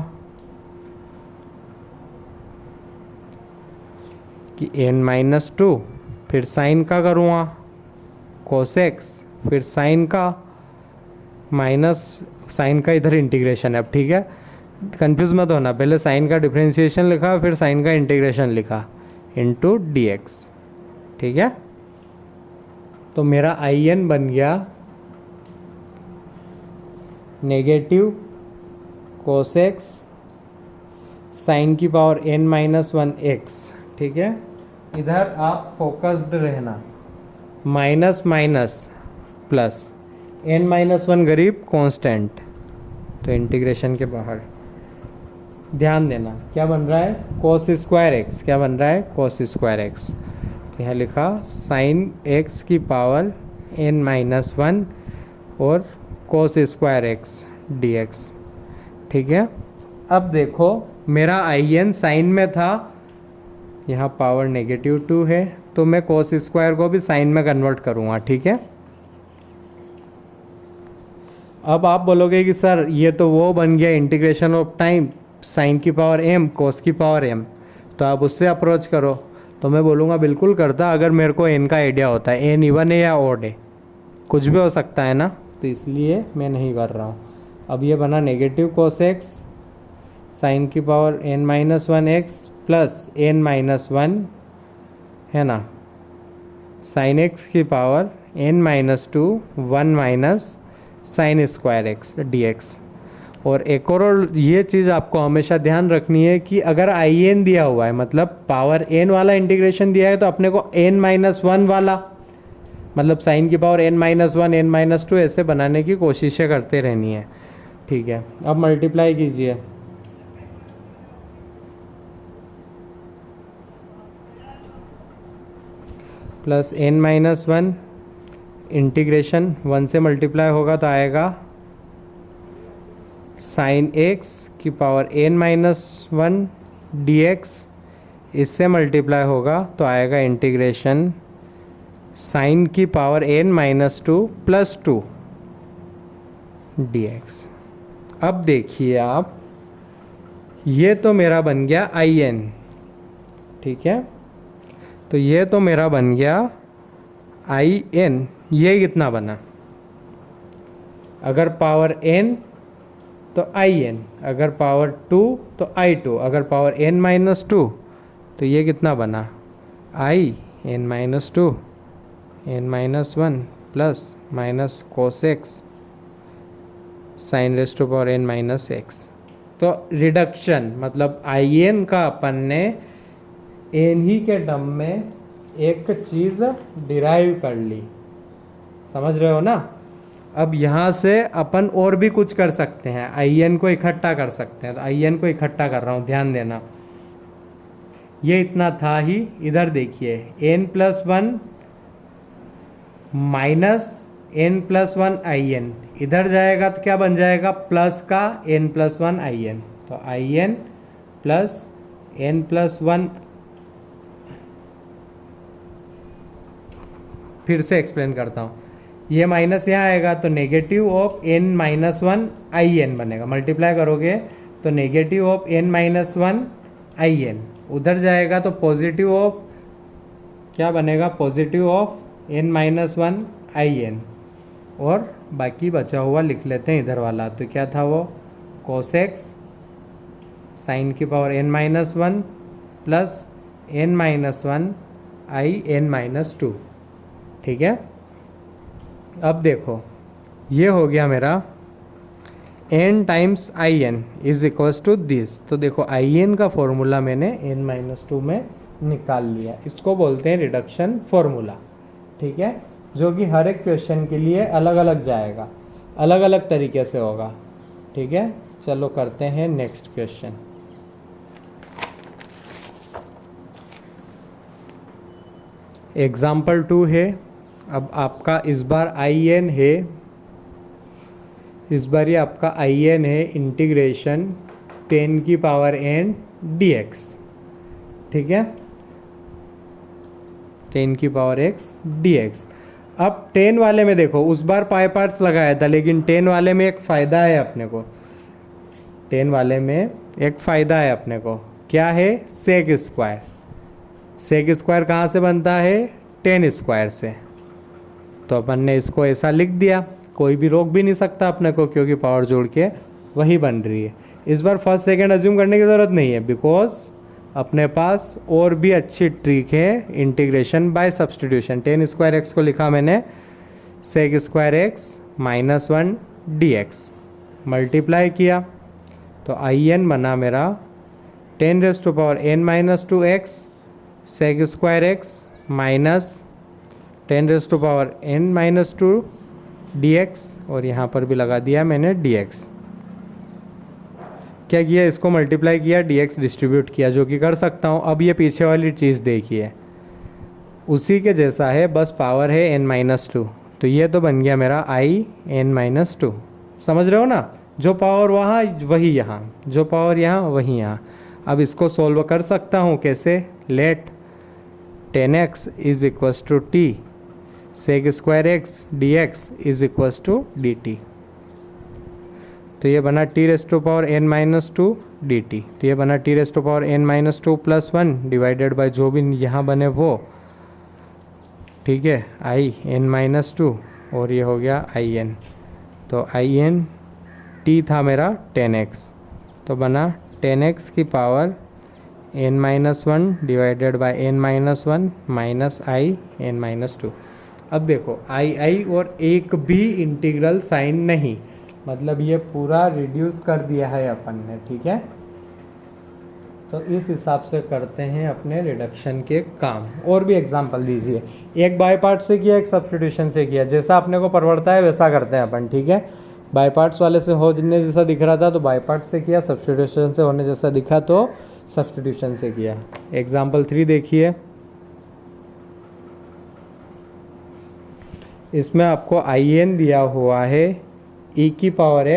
कि n माइनस 2, फिर साइन का करूँगा कोस एक्स, फिर साइन का माइनस साइन का इधर इंटीग्रेशन है। अब ठीक है, कंफ्यूज मत होना, पहले साइन का डिफ्रेंशिएशन लिखा फिर साइन का इंटीग्रेशन लिखा इंटू डी एक्स। ठीक है, तो मेरा in बन गया नेगेटिव कोस एक्स साइन की power n minus one x. ठीक है, इधर आप फोकस्ड रहना, minus minus plus n minus one गरीब कांस्टेंट, तो इंटीग्रेशन के बाहर ध्यान देना क्या बन रहा है, कोस स्क्वायर एक्स। क्या बन रहा है, कोस स्क्वायर एक्स। तो यहाँ लिखा साइन एक्स की पावर n माइनस वन और कोस स्क्वायर एक्स डी एक्स। ठीक है, अब देखो मेरा आई एन साइन में था, यहाँ पावर -2 है, तो मैं कोस स्क्वायर को भी साइन में कन्वर्ट करूँगा। ठीक है, अब आप बोलोगे कि सर ये तो वो बन गया इंटीग्रेशन ऑफ टाइम साइन की पावर m कोस की पावर m, तो आप उससे अप्रोच करो। तो मैं बोलूँगा बिल्कुल करता, अगर मेरे को n का आइडिया होता है, n इवन है या ऑड है, कुछ भी हो सकता है ना, तो इसलिए मैं नहीं कर रहा हूँ। अब ये बना नेगेटिव कोस एक्स साइन की power n minus one x plus n minus one, है ना, साइन एक्स की power n minus to one minus sign square x d x. और एक और ये चीज़ आपको हमेशा ध्यान रखनी है कि अगर आई एन दिया हुआ है, मतलब पावर n वाला इंटीग्रेशन दिया है, तो अपने को n माइनस वन वाला, मतलब साइन की power n minus one n minus to ऐसे बनाने की कोशिशें करते रहनी है। ठीक है, अब मल्टीप्लाई कीजिए, plus n minus one integration 1 से मल्टीप्लाई होगा तो आएगा साइन एक्स की power n minus one d x, इससे मल्टीप्लाई होगा तो आएगा इंटीग्रेशन साइन की power n minus two plus two D x. अब देखिए आप, ये तो मेरा बन गया आई एन। ठीक है, तो ये तो मेरा बन गया आई एन। ये कितना बना, अगर पावर n तो आई एन, अगर पावर 2 तो आई टू, अगर पावर n माइनस टू तो ये कितना बना, I n minus two n minus one plus minus cos x sine raise to power n minus x. तो रिडक्शन मतलब आई एन का अपन ने n ही के टर्म में एक चीज़ डिराइव कर ली, समझ रहे हो ना। अब यहाँ से अपन और भी कुछ कर सकते हैं, आई एन को इकट्ठा कर सकते हैं। तो आई एन को इकट्ठा कर रहा हूँ, ध्यान देना, ये इतना था ही। इधर देखिए n plus one minus n plus one आई एन, इधर जाएगा तो क्या बन जाएगा, प्लस का n प्लस वन आई एन। तो आई n plus n plus one, फिर से एक्सप्लेन करता हूँ, ये माइनस यहाँ आएगा तो negative of n minus one I n बनेगा। मल्टीप्लाई करोगे तो negative of n minus one I n, उधर जाएगा तो पॉजिटिव ऑफ, क्या बनेगा, positive of n minus one I n. और बाकी बचा हुआ लिख लेते हैं इधर वाला, तो क्या था वो, कोस एक्स साइन की power n minus one plus n minus one I n minus two. ठीक है, अब देखो ये हो गया मेरा n times I n is equals to this. तो देखो आई एन का फॉर्मूला मैंने n माइनस टू में निकाल लिया, इसको बोलते हैं रिडक्शन फॉर्मूला। ठीक है, जो कि हर एक क्वेश्चन के लिए अलग अलग जाएगा, अलग अलग तरीके से होगा। ठीक है, चलो करते हैं नेक्स्ट क्वेश्चन। एग्जाम्पल 2 है। अब आपका इस बार आई एन है, इस बार ये आपका आई एन है इंटीग्रेशन 10 की पावर n dx। ठीक है, 10 की पावर x dx। अब 10 वाले में देखो, उस बार पाई पार्ट्स लगाया था, लेकिन 10 वाले में एक फ़ायदा है अपने को, 10 वाले में एक फ़ायदा है अपने को, क्या है, सेक स्क्वायर। सेक स्क्वायर कहाँ से बनता है, 10 स्क्वायर से। तो अपन ने इसको ऐसा लिख दिया, कोई भी रोक भी नहीं सकता अपने को, क्योंकि पावर जोड़ के वही बन रही है। इस बार फर्स्ट सेकंड अज्यूम करने की ज़रूरत नहीं है, बिकॉज अपने पास और भी अच्छी ट्रिक है integration by substitution. 10 square x को लिखा मैंने sec square x minus one d x. Multiply किया तो आई एन बना मेरा 10⁻n-2x sec square x minus 10⁻n-2 dx, और यहाँ पर भी लगा दिया मैंने dx। क्या किया, इसको मल्टीप्लाई किया, dx डिस्ट्रीब्यूट किया, जो कि कर सकता हूँ। अब ये पीछे वाली चीज़ देखिए, उसी के जैसा है, बस पावर है n-2, तो ये तो बन गया मेरा i n-2। समझ रहे हो ना, जो पावर वहाँ वही यहाँ, जो पावर यहाँ वही यहाँ। अब इसको सोल्व कर सकता हूँ कैसे, let 10x is equals to t sec square x dx is equals to dt। तो ये बना t⁻n-2 dt, तो ये बना t⁻n-2 + 1 डिवाइडेड बाय जो भी यहाँ बने वो, ठीक है, i n-2, और ये हो गया i n। तो i n t था मेरा 10x, तो बना 10x की power n-1 divided by n-1 minus i n-2। अब देखो आई और एक भी इंटीग्रल साइन नहीं, मतलब ये पूरा रिड्यूस कर दिया है अपन ने, ठीक है। तो इस हिसाब से करते हैं अपने रिडक्शन के काम। और भी एग्जांपल दीजिए, एक बाय पार्ट से किया, एक सब्स्टिट्यूशन से किया, जैसा अपने को परवड़ता है वैसा करते हैं अपन, ठीक है। बाय पार्ट्स वाले से होने जैसा दिख रहा था तो बाय पार्ट से किया, सब्स्टिट्यूशन से होने जैसा दिखा तो सब्स्टिट्यूशन से किया। एग्जाम्पल 3 देखिए, इसमें आपको आई एन दिया हुआ है e की पावर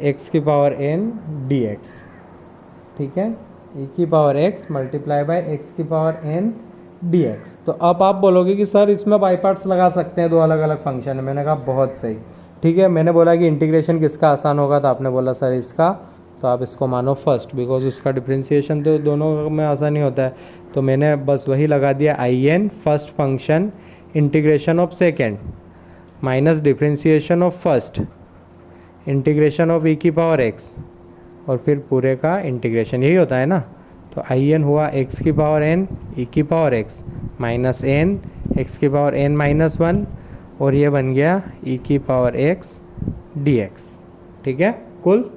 x की पावर n dx, ठीक है, e की power x multiply by x की पावर n dx। तो अब आप बोलोगे कि सर इसमें बाई पार्ट्स लगा सकते हैं, दो अलग अलग फंक्शन है। मैंने कहा बहुत सही, ठीक है। मैंने बोला कि इंटीग्रेशन किसका आसान होगा, तो आपने बोला सर इसका, तो आप इसको मानो फर्स्ट, बिकॉज उसका डिफ्रेंशिएशन तो दोनों में आसानी होता है। तो मैंने बस वही लगा दिया, I n first function integration of second minus differentiation of first integration of e की पावर x, और फिर पूरे का इंटीग्रेशन, यही होता है ना। तो आई एन हुआ x की पावर n e की power x minus n x की पावर n-1, और ये बन गया e की पावर x dx, ठीक है। कुल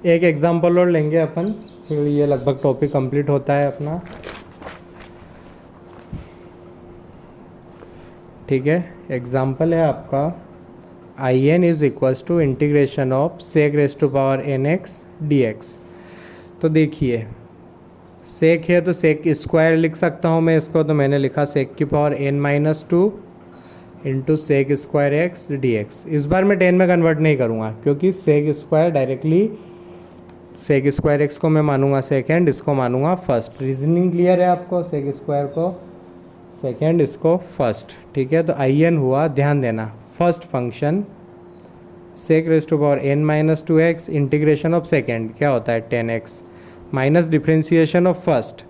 एक एग्जांपल और लेंगे अपन, फिर ये लगभग टॉपिक कंप्लीट होता है अपना, ठीक है। एग्जांपल है आपका I n is equals to integration of sec raise to power n x d x. तो देखिए सेक है तो सेक स्क्वायर लिख सकता हूँ मैं इसको, तो मैंने लिखा सेक की power n-2 into sec square x d x. इस बार मैं 10 में कन्वर्ट नहीं करूँगा, क्योंकि sec square directly sec square x को मैं मानूंगा सेकेंड, इसको मानूंगा फर्स्ट। रीजनिंग क्लियर है आपको, सेक स्क्वायर को सेकेंड, इसको फर्स्ट, ठीक है। तो आई एन हुआ, ध्यान देना, first function sec raise to power n-2x integration of second क्या होता है 10x minus differentiation of first,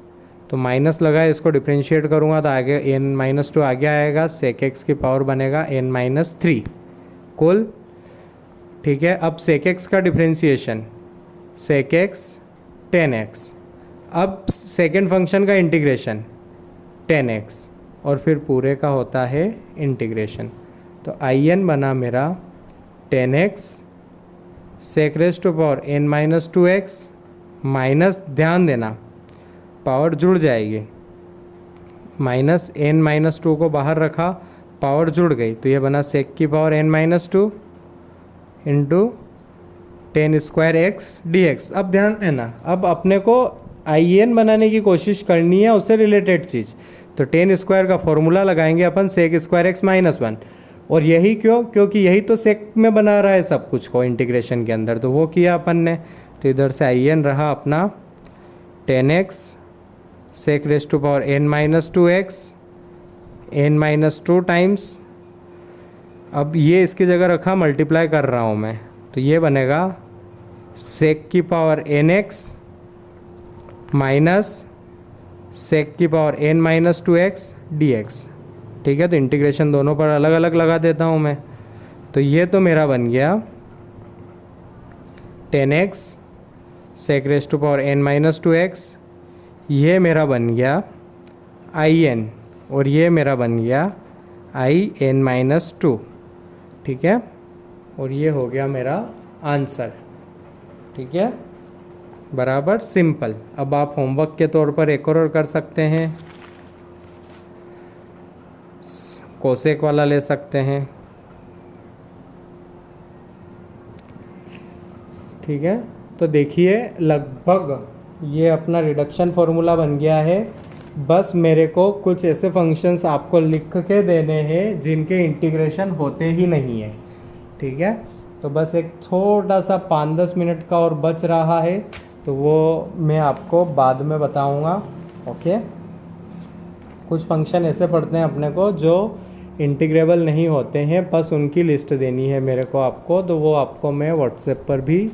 तो माइनस लगा है, इसको डिफ्रेंशिएट करूँगा तो आगे n-2 आगे आएगा, सेक एक्स की पावर बनेगा n-3 कुल, ठीक है। अब सेक एक्स का डिफ्रेंशिएशन सेक एक्स 10x, अब सेकेंड फंक्शन का इंटीग्रेशन 10x, और फिर पूरे का होता है इंटीग्रेशन। तो आई एन बना मेरा 10x sec raise to power n-2x minus, ध्यान देना पावर जुड़ जाएगी, माइनस n-2 को बाहर रखा, पावर जुड़ गई, तो ये बना सेक की power n-2 into 10 square x d x. अब ध्यान देना, अब अपने को IN बनाने की कोशिश करनी है, उससे रिलेटेड चीज़। तो टेन स्क्वायर का फॉर्मूला लगाएंगे अपन sec square x minus one. और यही क्यों? क्योंकि यही तो सेक में बना रहा है सब कुछ को इंटीग्रेशन के अंदर, तो वो किया अपन ने। तो इधर से IN रहा अपना 10x sec raise to power n minus 2x n minus 2 times. अब ये इसकी जगह रखा, मल्टीप्लाई कर रहा हूँ मैं, तो ये बनेगा सेक की पावर nx माइनस सेक की power n minus 2x dx। ठीक है, तो इंटीग्रेशन दोनों पर अलग अलग लगा देता हूँ मैं। तो ये तो मेरा बन गया 10x sec raise to power n minus 2x, ये मेरा बन गया IN, और ये मेरा बन गया IN माइनस 2। ठीक है, और ये हो गया मेरा आंसर। ठीक है, बराबर सिंपल। अब आप होमवर्क के तौर पर एक और कर सकते हैं, कोसेक वाला ले सकते हैं। ठीक है, तो देखिए लगभग ये अपना रिडक्शन फॉर्मूला बन गया है। बस मेरे को कुछ ऐसे फंक्शंस आपको लिख के देने हैं जिनके इंटीग्रेशन होते ही नहीं है। ठीक है, तो बस एक थोड़ा सा 5-10 मिनट का और बच रहा है, तो वो मैं आपको बाद में बताऊंगा। ओके, कुछ फंक्शन ऐसे पढ़ते हैं अपने को जो इंटीग्रेबल नहीं होते हैं, बस उनकी लिस्ट देनी है मेरे को आपको, तो वो आपको मैं व्हाट्सएप पर भी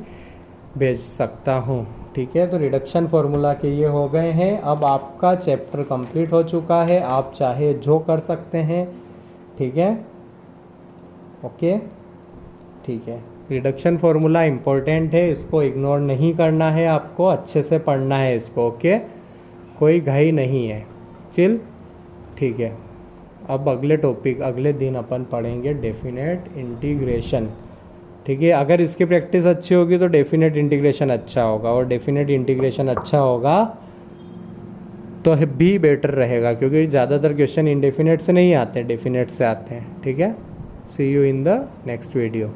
भेज सकता हूँ। ठीक है, तो रिडक्शन फार्मूला के ये हो गए हैं। अब आपका चैप्टर कंप्लीट हो चुका है, आप चाहे जो कर सकते हैं। ठीक है, ओके, ठीक है। रिडक्शन फार्मूला इम्पोर्टेंट है, इसको इग्नोर नहीं करना है, आपको अच्छे से पढ़ना है इसको। ओके, कोई घाई नहीं है, चिल। ठीक है, अब अगले टॉपिक अगले दिन अपन पढ़ेंगे डेफिनेट इंटीग्रेशन। ठीक है, अगर इसकी प्रैक्टिस अच्छी होगी तो डेफिनेट इंटीग्रेशन अच्छा होगा, और डेफिनेट इंटीग्रेशन अच्छा होगा तो भी बेटर रहेगा, क्योंकि ज़्यादातर क्वेश्चन इंडेफिनेट से नहीं आते, डेफिनेट से आते हैं। ठीक है, see you in the next video.